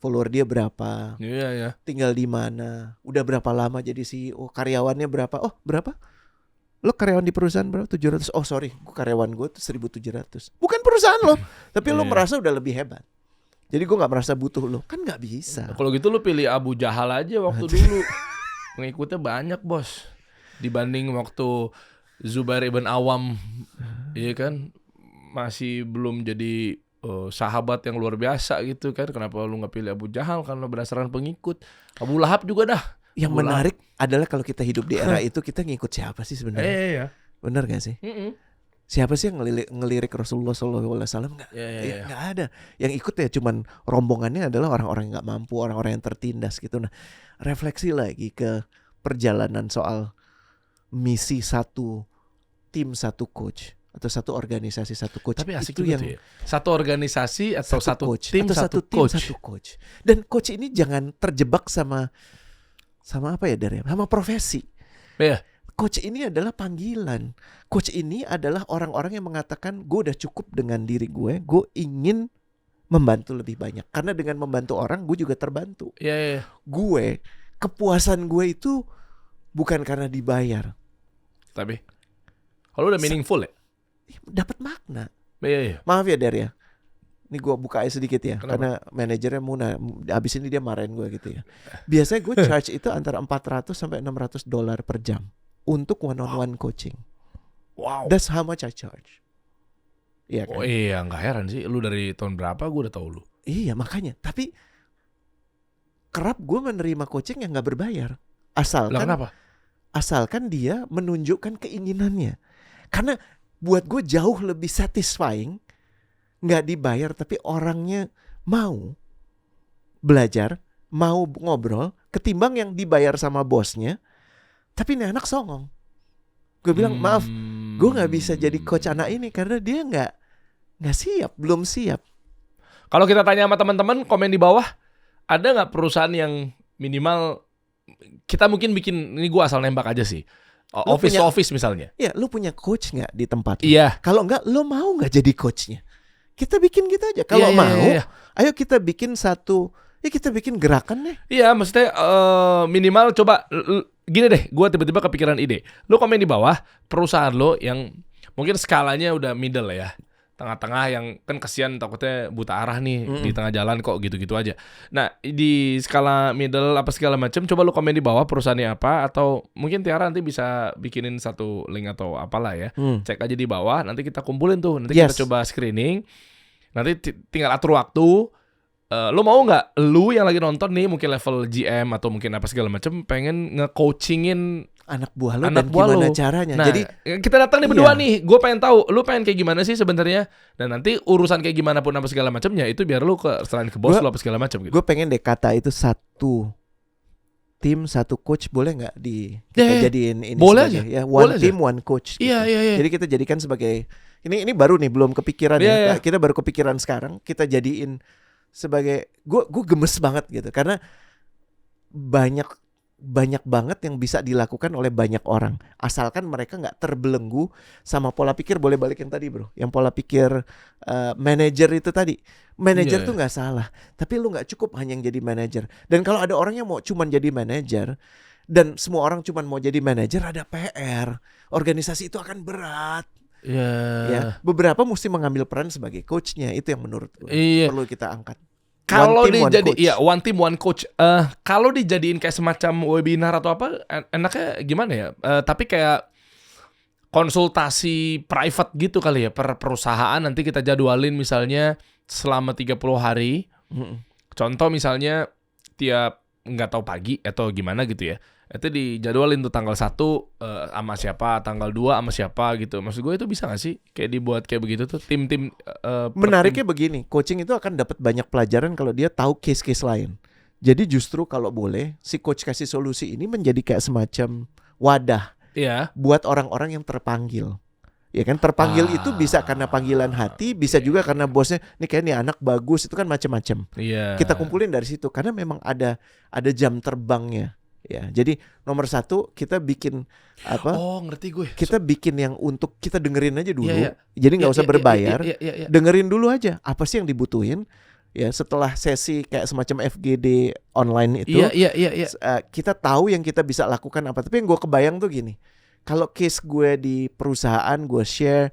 Speaker 2: Follower dia berapa?
Speaker 1: Iya.
Speaker 2: Tinggal di mana? Udah berapa lama jadi CEO? Karyawannya berapa? Oh, berapa? Lo karyawan di perusahaan berapa? 700. Oh, sorry, karyawan gue tuh 1.700. Bukan perusahaan lo, tapi lo merasa udah lebih hebat. Jadi gue nggak merasa butuh lo. Kan nggak bisa.
Speaker 1: Kalau gitu lo pilih Abu Jahal aja waktu dulu. Pengikutnya banyak, bos. Dibanding waktu Zubair ibn Awam, iya kan, masih belum jadi sahabat yang luar biasa gitu kan. Kenapa lu nggak pilih Abu Jahal? Karena berdasarkan pengikut. Abu Lahab juga dah.
Speaker 2: Yang menarik adalah kalau kita hidup di era itu, kita ngikut siapa sih sebenarnya?
Speaker 1: Iya.
Speaker 2: Benar gak sih? Siapa sih yang ngelirik Rasulullah SAW? Nggak ada. Yang ikut ya cuman rombongannya adalah orang-orang yang nggak mampu, orang-orang yang tertindas gitu. Nah, refleksi lagi ke perjalanan soal misi satu tim, satu coach, atau satu organisasi, satu coach.
Speaker 1: Tapi asik
Speaker 2: itu
Speaker 1: juga
Speaker 2: yang
Speaker 1: tuh ya. Satu organisasi atau satu
Speaker 2: coach,
Speaker 1: tim,
Speaker 2: atau
Speaker 1: satu
Speaker 2: satu coach. Dan coach ini jangan terjebak sama apa ya, Dar? Sama profesi.
Speaker 1: Iya.
Speaker 2: Coach ini adalah panggilan. Coach ini adalah orang-orang yang mengatakan, gue udah cukup dengan diri gue ingin membantu lebih banyak. Karena dengan membantu orang, gue juga terbantu.
Speaker 1: Iya.
Speaker 2: Kepuasan gue itu bukan karena dibayar,
Speaker 1: Tapi kalau udah meaningful ya.
Speaker 2: dapat makna.
Speaker 1: Iya.
Speaker 2: Maaf ya Der ya, ini gue buka sedikit ya.
Speaker 1: Kenapa?
Speaker 2: Karena manajernya Muna, abis ini dia marahin gue gitu ya. Biasanya gue charge itu antara $400 sampai $600 per jam untuk one-on-one coaching.
Speaker 1: Wow.
Speaker 2: That's how much I charge. Iya kan?
Speaker 1: Oh iya, nggak heran sih. Lu dari tahun berapa gue udah tahu lu.
Speaker 2: Iya makanya. Tapi kerap gue menerima coaching yang nggak berbayar.
Speaker 1: Lah kenapa?
Speaker 2: Asalkan dia menunjukkan keinginannya. Karena buat gue jauh lebih satisfying nggak dibayar tapi orangnya mau belajar, mau ngobrol, ketimbang yang dibayar sama bosnya tapi ini anak songong. Gue bilang maaf, gue nggak bisa jadi coach anak ini karena dia nggak siap, belum siap.
Speaker 1: Kalau kita tanya sama teman-teman, komen di bawah, ada nggak perusahaan yang minimal kita mungkin bikin, ini gue asal nembak aja sih,
Speaker 2: Lu
Speaker 1: office
Speaker 2: punya-
Speaker 1: to office misalnya.
Speaker 2: Ya, lu punya coach nggak di tempat? lu?
Speaker 1: Iya.
Speaker 2: Kalau nggak, lu mau nggak jadi coachnya? Kita bikin gitu aja. Kalau
Speaker 1: Iya,
Speaker 2: mau,
Speaker 1: iya.
Speaker 2: ayo kita bikin satu. Ya kita bikin gerakan deh.
Speaker 1: Iya, maksudnya minimal coba gini deh, gue tiba-tiba kepikiran ide. Lu komen di bawah perusahaan lo yang mungkin skalanya udah middle lah ya, tengah-tengah yang kan kesian takutnya buta arah nih di tengah jalan kok gitu-gitu aja. Nah di skala middle apa segala macam, coba lu komen di bawah perusahaannya apa, atau mungkin Tiara nanti bisa bikinin satu link atau apalah ya. Cek aja di bawah, nanti kita kumpulin tuh, nanti
Speaker 2: Yes.
Speaker 1: kita coba screening, nanti tinggal atur waktu. Lu mau nggak, lu yang lagi nonton nih mungkin level GM atau mungkin apa segala macam pengen nge-coachingin
Speaker 2: Anak buah lo
Speaker 1: anak
Speaker 2: dan
Speaker 1: buah
Speaker 2: gimana
Speaker 1: lu.
Speaker 2: caranya.
Speaker 1: Nah,
Speaker 2: Jadi
Speaker 1: kita datang nih berdua
Speaker 2: Iya.
Speaker 1: nih, gue pengen tahu lu pengen kayak gimana sih sebenarnya, dan nanti urusan kayak gimana pun apa segala macamnya itu biar lu selain ke bos lu apa segala macam gitu.
Speaker 2: gue pengen deh kata itu satu tim, satu coach, boleh nggak kita jadiin ini
Speaker 1: Boleh
Speaker 2: sebagai
Speaker 1: aja.
Speaker 2: ya
Speaker 1: Boleh
Speaker 2: one team one coach. gitu.
Speaker 1: Iya.
Speaker 2: Jadi kita jadikan sebagai ini baru nih, belum kepikiran
Speaker 1: Iya,
Speaker 2: ya.
Speaker 1: iya.
Speaker 2: Kita baru kepikiran sekarang, kita jadiin sebagai gue gemes banget gitu karena banyak banget yang bisa dilakukan oleh banyak orang asalkan mereka nggak terbelenggu sama pola pikir. Boleh balikin tadi bro, yang pola pikir manajer itu tadi. Manajer
Speaker 1: Iya.
Speaker 2: tuh nggak salah, tapi lu nggak cukup hanya yang jadi manajer. Dan kalau ada orang yang mau cuman jadi manajer dan semua orang cuman mau jadi manajer, ada PR. Organisasi itu akan berat.
Speaker 1: Iya.
Speaker 2: Ya, beberapa mesti mengambil peran sebagai coachnya. Itu yang menurut gue
Speaker 1: Iya.
Speaker 2: perlu kita angkat.
Speaker 1: Kalau
Speaker 2: One team, one
Speaker 1: dijadi
Speaker 2: coach.
Speaker 1: iya one team one coach. Kalau dijadiin kayak semacam webinar atau apa, enaknya gimana ya? Tapi kayak konsultasi private gitu kali ya per perusahaan, nanti kita jadwalin misalnya selama 30 hari. Contoh misalnya tiap nggak tahu pagi atau gimana gitu ya. Itu dijadwalin tuh tanggal 1 sama siapa, tanggal 2 sama siapa gitu. Maksud gue itu bisa gak sih kayak dibuat kayak begitu tuh tim-tim per
Speaker 2: Menariknya
Speaker 1: tim.
Speaker 2: begini, coaching itu akan dapat banyak pelajaran kalau dia tahu case-case lain. Jadi justru kalau boleh si coach kasih solusi ini menjadi kayak semacam wadah
Speaker 1: Iya.
Speaker 2: buat orang-orang yang terpanggil. Ya kan, terpanggil itu bisa karena panggilan hati, bisa juga karena bosnya nih kayak nih anak bagus, itu kan macam-macam.
Speaker 1: Iya.
Speaker 2: Kita kumpulin dari situ karena memang ada jam terbangnya. Ya, jadi nomor 1 kita bikin apa?
Speaker 1: Oh, ngerti gue.
Speaker 2: Kita bikin yang untuk kita dengerin aja dulu.
Speaker 1: Iya, iya.
Speaker 2: Jadi nggak usah berbayar.
Speaker 1: Iya.
Speaker 2: Dengerin dulu aja apa sih yang dibutuhin. Ya, setelah sesi kayak semacam FGD online itu,
Speaker 1: Iya.
Speaker 2: kita tahu yang kita bisa lakukan apa. Tapi yang gue kebayang tuh gini, kalau case gue di perusahaan gue share,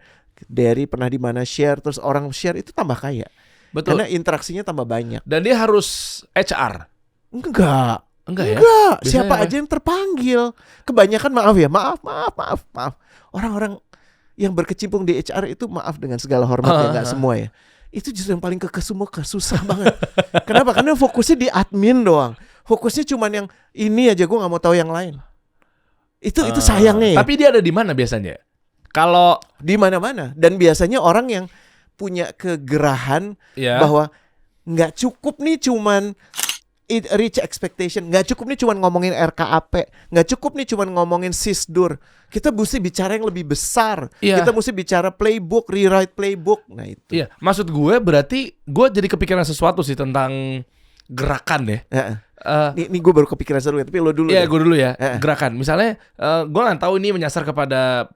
Speaker 2: Derry pernah di mana share, terus orang share itu tambah kaya.
Speaker 1: Betul.
Speaker 2: Karena interaksinya tambah banyak.
Speaker 1: Dan dia harus HR.
Speaker 2: Enggak
Speaker 1: Ya?
Speaker 2: Enggak,
Speaker 1: Biasanya
Speaker 2: siapa
Speaker 1: apa?
Speaker 2: aja yang terpanggil. Kebanyakan maaf. Orang-orang yang berkecimpung di HR itu maaf dengan segala hormat ya, enggak semua ya. Itu justru yang paling semua susah banget. Kenapa? Karena fokusnya di admin doang. Fokusnya cuman yang ini aja, gue nggak mau tahu yang lain. Itu sayangnya ya.
Speaker 1: Tapi dia ada di mana biasanya? Kalau
Speaker 2: Di mana-mana. Dan biasanya orang yang punya kegerahan
Speaker 1: ya
Speaker 2: bahwa nggak cukup nih cuman reach expectation, nggak cukup nih cuman ngomongin RKAP, nggak cukup nih cuman ngomongin sisdur. Kita mesti bicara yang lebih besar.
Speaker 1: Iya.
Speaker 2: Kita mesti bicara playbook, rewrite playbook. Nah itu.
Speaker 1: iya, maksud gue berarti gue jadi kepikiran sesuatu sih tentang gerakan ya.
Speaker 2: Heeh.
Speaker 1: Eh,
Speaker 2: Ini gue baru kepikiran seru, tapi lo dulu.
Speaker 1: Iya,
Speaker 2: deh.
Speaker 1: gue dulu ya.
Speaker 2: Eh.
Speaker 1: Gerakan. Misalnya, gue nggak tahu ini menyasar kepada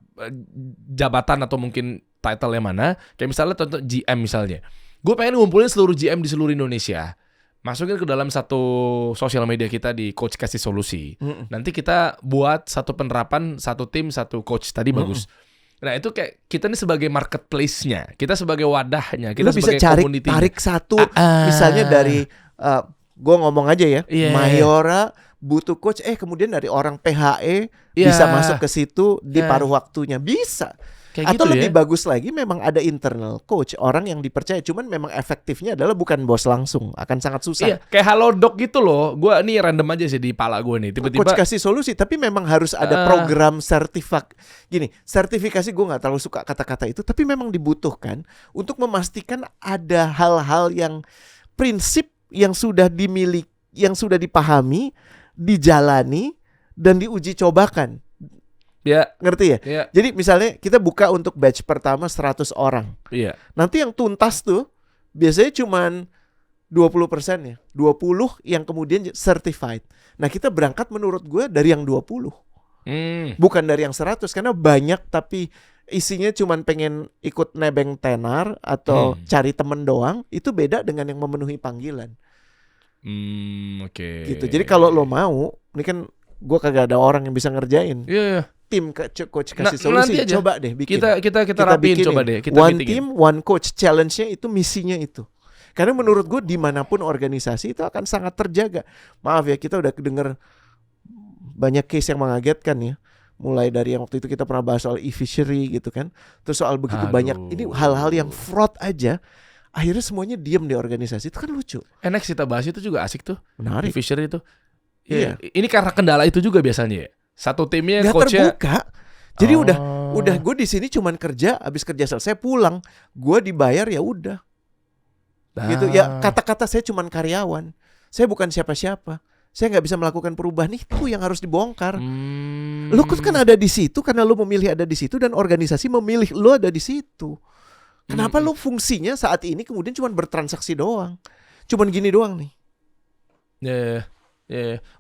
Speaker 1: jabatan atau mungkin title yang mana. Kayak misalnya contoh GM misalnya. Gue pengen ngumpulin seluruh GM di seluruh Indonesia, masukin ke dalam satu sosial media kita di Coach Kasih Solusi. Nanti kita buat satu penerapan, satu tim, satu coach. Tadi bagus. Nah itu kayak kita nih sebagai marketplace-nya, kita sebagai wadahnya, kita
Speaker 2: Lu bisa
Speaker 1: sebagai community-nya.
Speaker 2: tarik satu, misalnya dari gue ngomong aja ya, Mayora butuh coach, kemudian dari orang PHE bisa masuk ke situ di paruh waktunya, bisa.
Speaker 1: Kayak
Speaker 2: Atau
Speaker 1: gitu
Speaker 2: lebih
Speaker 1: ya.
Speaker 2: bagus lagi, memang ada internal coach, orang yang dipercaya. Cuman memang efektifnya adalah bukan bos langsung, akan sangat susah.
Speaker 1: Iya, kayak Halodoc gitu loh. Gue nih random aja sih di pala gue nih. Tiba-tiba
Speaker 2: Coach kasih solusi, tapi memang harus ada program sertifikasi. Gue nggak terlalu suka kata-kata itu, tapi memang dibutuhkan untuk memastikan ada hal-hal yang prinsip yang sudah dimiliki, yang sudah dipahami, dijalani dan diuji cobakan.
Speaker 1: ya,
Speaker 2: Ngerti ya?
Speaker 1: ya,
Speaker 2: Jadi misalnya kita buka untuk batch pertama 100 orang.
Speaker 1: iya.
Speaker 2: Nanti yang tuntas tuh biasanya cuman 20% ya. 20 yang kemudian certified. Nah, kita berangkat menurut gue dari yang 20. Bukan dari yang 100, karena banyak tapi isinya cuman pengen ikut nebeng tenar atau cari temen doang. Itu beda dengan yang memenuhi panggilan.
Speaker 1: Oke.
Speaker 2: Gitu. Jadi kalau lo mau, ini kan gue kagak ada orang yang bisa ngerjain.
Speaker 1: Iya.
Speaker 2: Tim coach kasih solusi,
Speaker 1: nanti aja.
Speaker 2: coba deh bikin.
Speaker 1: Kita rapiin
Speaker 2: bikinin.
Speaker 1: coba deh. Kita
Speaker 2: one
Speaker 1: meetingin.
Speaker 2: team, one coach. Challenge-nya itu, misinya itu. Karena menurut gue dimanapun organisasi itu akan sangat terjaga. Maaf ya, kita udah denger banyak case yang mengagetkan ya. Mulai dari yang waktu itu kita pernah bahas soal e-fishery gitu kan. Terus soal begitu banyak, ini hal-hal yang fraud aja. Akhirnya semuanya diem di organisasi. Itu kan lucu.
Speaker 1: Next kita bahas itu juga asik tuh.
Speaker 2: Menarik.
Speaker 1: Fisher itu.
Speaker 2: Iya.
Speaker 1: Ini karena kendala itu juga biasanya ya. Satu timnya
Speaker 2: Gak
Speaker 1: coachnya
Speaker 2: terbuka. Jadi udah gue di sini cuman kerja, habis kerja selesai pulang. Gue dibayar ya udah. Gitu ya, kata-kata saya cuman karyawan. Saya bukan siapa-siapa. Saya nggak bisa melakukan perubahan, itu yang harus dibongkar. Lu kan ada di situ karena lu memilih ada di situ dan organisasi memilih lu ada di situ. Kenapa lu fungsinya saat ini kemudian cuman bertransaksi doang? Cuman gini doang nih.
Speaker 1: Ya.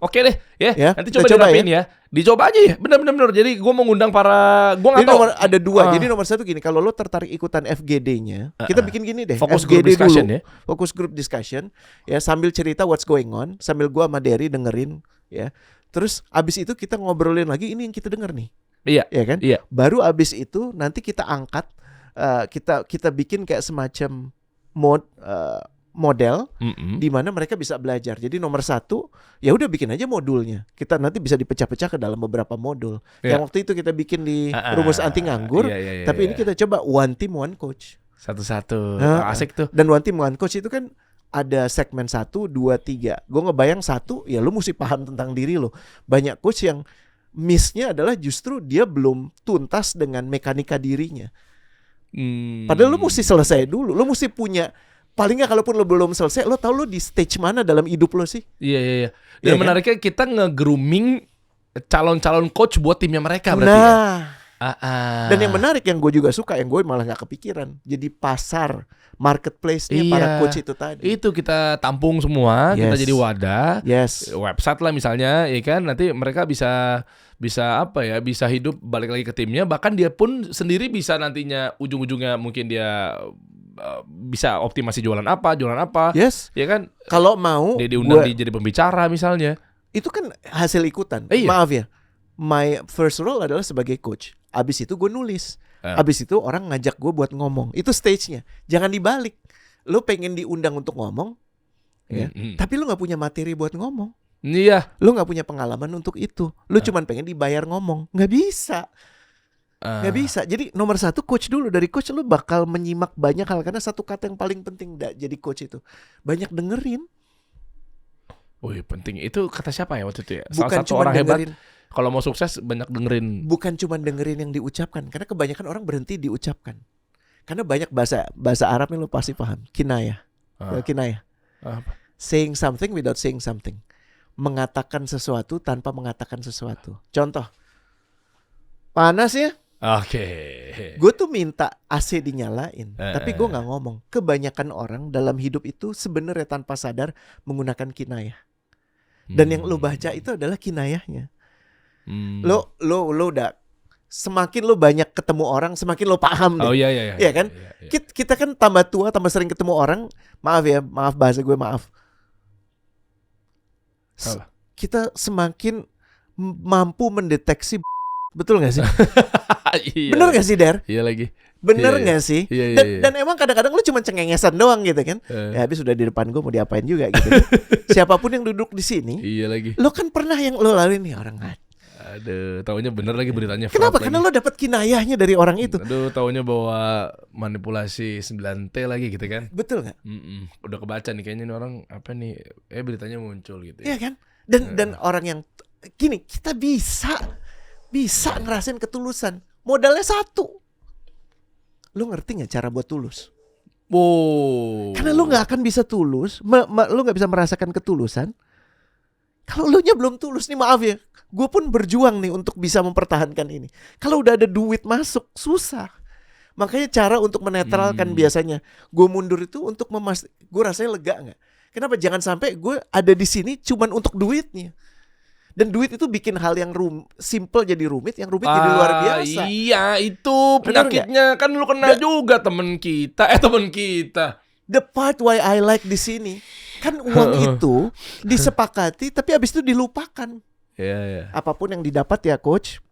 Speaker 1: Oke deh,
Speaker 2: Ya,
Speaker 1: nanti
Speaker 2: kita
Speaker 1: coba
Speaker 2: coba
Speaker 1: diterapin ya. Dicoba aja ya, benar. Jadi gue mau ngundang para, gue nggak
Speaker 2: Jadi
Speaker 1: tahu.
Speaker 2: ada dua. Jadi nomor satu gini, kalau lo tertarik ikutan FGD-nya, kita bikin gini deh.
Speaker 1: Fokus
Speaker 2: FGD
Speaker 1: group discussion
Speaker 2: dulu.
Speaker 1: ya.
Speaker 2: Fokus group discussion. Ya, sambil cerita what's going on, sambil gua sama Derry dengerin, ya. Terus abis itu kita ngobrolin lagi ini yang kita denger nih.
Speaker 1: Iya.
Speaker 2: Ya kan?
Speaker 1: Iya.
Speaker 2: Baru abis itu nanti kita angkat, kita bikin kayak semacam model di mana mereka bisa belajar. Jadi nomor satu, ya udah bikin aja modulnya. Kita nanti bisa dipecah-pecah ke dalam beberapa modul.
Speaker 1: Iya.
Speaker 2: Yang waktu itu kita bikin di rumus anti nganggur.
Speaker 1: Iya,
Speaker 2: Tapi ini kita coba one team one coach.
Speaker 1: Satu-satu.
Speaker 2: Asik
Speaker 1: tuh.
Speaker 2: Dan one team one coach itu kan ada segmen 1, 2, 3. Gue ngebayang 1, ya lu mesti paham tentang diri lo. Banyak coach yang miss-nya adalah justru dia belum tuntas dengan mekanika dirinya. Padahal lu mesti selesai dulu. Lu mesti punya, paling nggak kalaupun lo belum selesai, lo tau lo di stage mana dalam hidup lo sih?
Speaker 1: Iya.
Speaker 2: Iya
Speaker 1: Dan
Speaker 2: kan?
Speaker 1: menariknya kita nge-grooming calon-calon coach buat timnya mereka berarti ya.
Speaker 2: Dan yang menarik yang gue juga suka, yang gue malah nggak kepikiran, jadi pasar marketplace-nya para coach itu tadi.
Speaker 1: Itu kita tampung semua, kita jadi wadah.
Speaker 2: Yes.
Speaker 1: Website lah misalnya, ya kan. Nanti mereka bisa bisa hidup balik lagi ke timnya. Bahkan dia pun sendiri bisa nantinya ujung-ujungnya mungkin dia bisa optimasi jualan apa,
Speaker 2: Yes.
Speaker 1: ya kan?
Speaker 2: Kalau mau
Speaker 1: Dia diundang jadi pembicara misalnya.
Speaker 2: itu kan hasil ikutan.
Speaker 1: Iya.
Speaker 2: Maaf ya, my first role adalah sebagai coach. Abis itu gue nulis. Abis itu orang ngajak gue buat ngomong. Itu stage-nya. Jangan dibalik. Lo pengen diundang untuk ngomong, ya. Tapi lo nggak punya materi buat ngomong.
Speaker 1: Iya.
Speaker 2: Lo nggak punya pengalaman untuk itu. Lo cuman pengen dibayar ngomong. Nggak bisa. Nggak bisa. Jadi nomor satu coach dulu. Dari coach lo bakal menyimak banyak hal. Karena satu kata yang paling penting jadi coach itu, banyak dengerin.
Speaker 1: Wih, penting. Itu kata siapa ya waktu itu ya?
Speaker 2: Bukan
Speaker 1: Salah satu
Speaker 2: cuma
Speaker 1: orang
Speaker 2: dengerin.
Speaker 1: hebat. Kalau mau sukses banyak dengerin.
Speaker 2: Bukan cuma dengerin yang diucapkan. Karena kebanyakan orang berhenti diucapkan. Karena banyak bahasa Arab yang lo pasti paham. Kinayah. Kinayah. Saying something without saying something. Mengatakan sesuatu tanpa mengatakan sesuatu. Contoh. Panas ya?
Speaker 1: Oke.
Speaker 2: Gue tuh minta AC dinyalain, tapi gue gak ngomong. Kebanyakan orang dalam hidup itu sebenarnya tanpa sadar menggunakan kinayah. Dan yang lo baca itu adalah kinayahnya. Lo udah semakin lo banyak ketemu orang, semakin lo paham deh.
Speaker 1: Oh iya.
Speaker 2: Iya kan? Kita kan tambah tua, tambah sering ketemu orang. Maaf ya, maaf bahasa gue, maaf.
Speaker 1: Apa?
Speaker 2: Kita semakin mampu mendeteksi. Betul gak sih?
Speaker 1: Iya.
Speaker 2: Bener gak sih, Der?
Speaker 1: Iya lagi.
Speaker 2: Bener
Speaker 1: Iya,
Speaker 2: gak sih?
Speaker 1: Iya.
Speaker 2: Dan emang kadang-kadang lu cuma cengengesan doang gitu kan. Ya habis udah di depan gue mau diapain juga gitu kan. Siapapun yang duduk di sini,
Speaker 1: Iya lagi.
Speaker 2: lo kan pernah yang lo lalui nih orang.
Speaker 1: Aduh, taunya bener lagi beritanya.
Speaker 2: Kenapa?
Speaker 1: fraud
Speaker 2: Karena
Speaker 1: lagi.
Speaker 2: lo dapet kinayahnya dari orang itu.
Speaker 1: Aduh, taunya bawa manipulasi 9T lagi gitu kan.
Speaker 2: Betul gak?
Speaker 1: Udah kebaca nih kayaknya nih orang apa nih? Beritanya muncul gitu
Speaker 2: Iya
Speaker 1: ya.
Speaker 2: kan? Dan orang yang gini, kita bisa ngerasain ketulusan. Modalnya satu. Lo ngerti gak cara buat tulus?
Speaker 1: Wow.
Speaker 2: Karena lo gak akan bisa tulus, lo gak bisa merasakan ketulusan kalau lo nya belum tulus nih, maaf ya. Gue pun berjuang nih untuk bisa mempertahankan ini. Kalau udah ada duit masuk, susah. Makanya cara untuk menetralkan biasanya gue mundur itu untuk gue rasanya lega gak? Kenapa? Jangan sampai gue ada di sini cuman untuk duitnya. Dan duit itu bikin hal yang simple jadi rumit, yang rumit jadi luar biasa.
Speaker 1: Iya, itu
Speaker 2: Bener
Speaker 1: penyakitnya kan lu kena juga temen kita.
Speaker 2: The part why I like di sini kan uang itu disepakati tapi habis itu dilupakan.
Speaker 1: Iya.
Speaker 2: Apapun yang didapat ya coach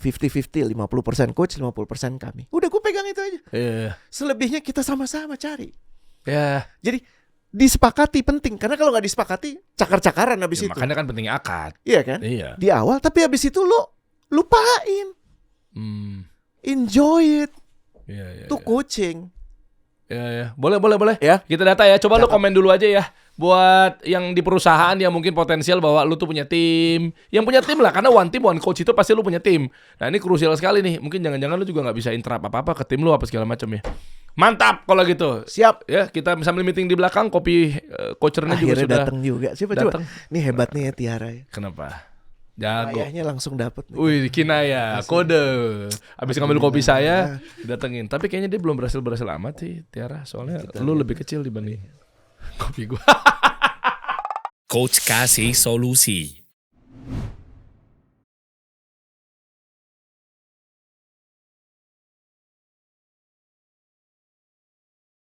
Speaker 2: 50-50, 50% coach, 50% kami. Udah gue pegang itu aja.
Speaker 1: Iya.
Speaker 2: Selebihnya kita sama-sama cari.
Speaker 1: Ya.
Speaker 2: Jadi disepakati penting, karena kalau nggak disepakati cakar-cakaran habis itu.
Speaker 1: Makanya kan penting akad.
Speaker 2: Iya kan?
Speaker 1: Iya.
Speaker 2: Di awal, tapi habis itu lo lupain. Enjoy it.
Speaker 1: Iya.
Speaker 2: Itu coaching.
Speaker 1: Ya. Boleh.
Speaker 2: Ya.
Speaker 1: Kita data ya. Coba lu
Speaker 2: Cakep.
Speaker 1: komen dulu aja ya. Buat yang di perusahaan yang mungkin potensial bahwa lu tuh punya tim. Yang punya tim lah. Karena one team, one coach itu pasti lu punya tim. Nah ini krusial sekali nih. Mungkin jangan-jangan lu juga gak bisa interrupt apa-apa ke tim lu apa segala macam ya. Mantap kalau gitu.
Speaker 2: Siap.
Speaker 1: Ya kita sambil meeting di belakang. Kopi coachernya juga
Speaker 2: Akhirnya
Speaker 1: sudah
Speaker 2: datang juga. Siapa
Speaker 1: datang.
Speaker 2: coba? Ini hebatnya ya Tiara ya.
Speaker 1: Kenapa? Jago.
Speaker 2: Ayahnya langsung dapet.
Speaker 1: Wih, kinaya, kode. Abis ngambil kopi saya, datengin. Tapi kayaknya dia belum berhasil amat sih, Tiara. Soalnya lu lebih kecil dibanding kopi gua.
Speaker 3: Coach kasih solusi.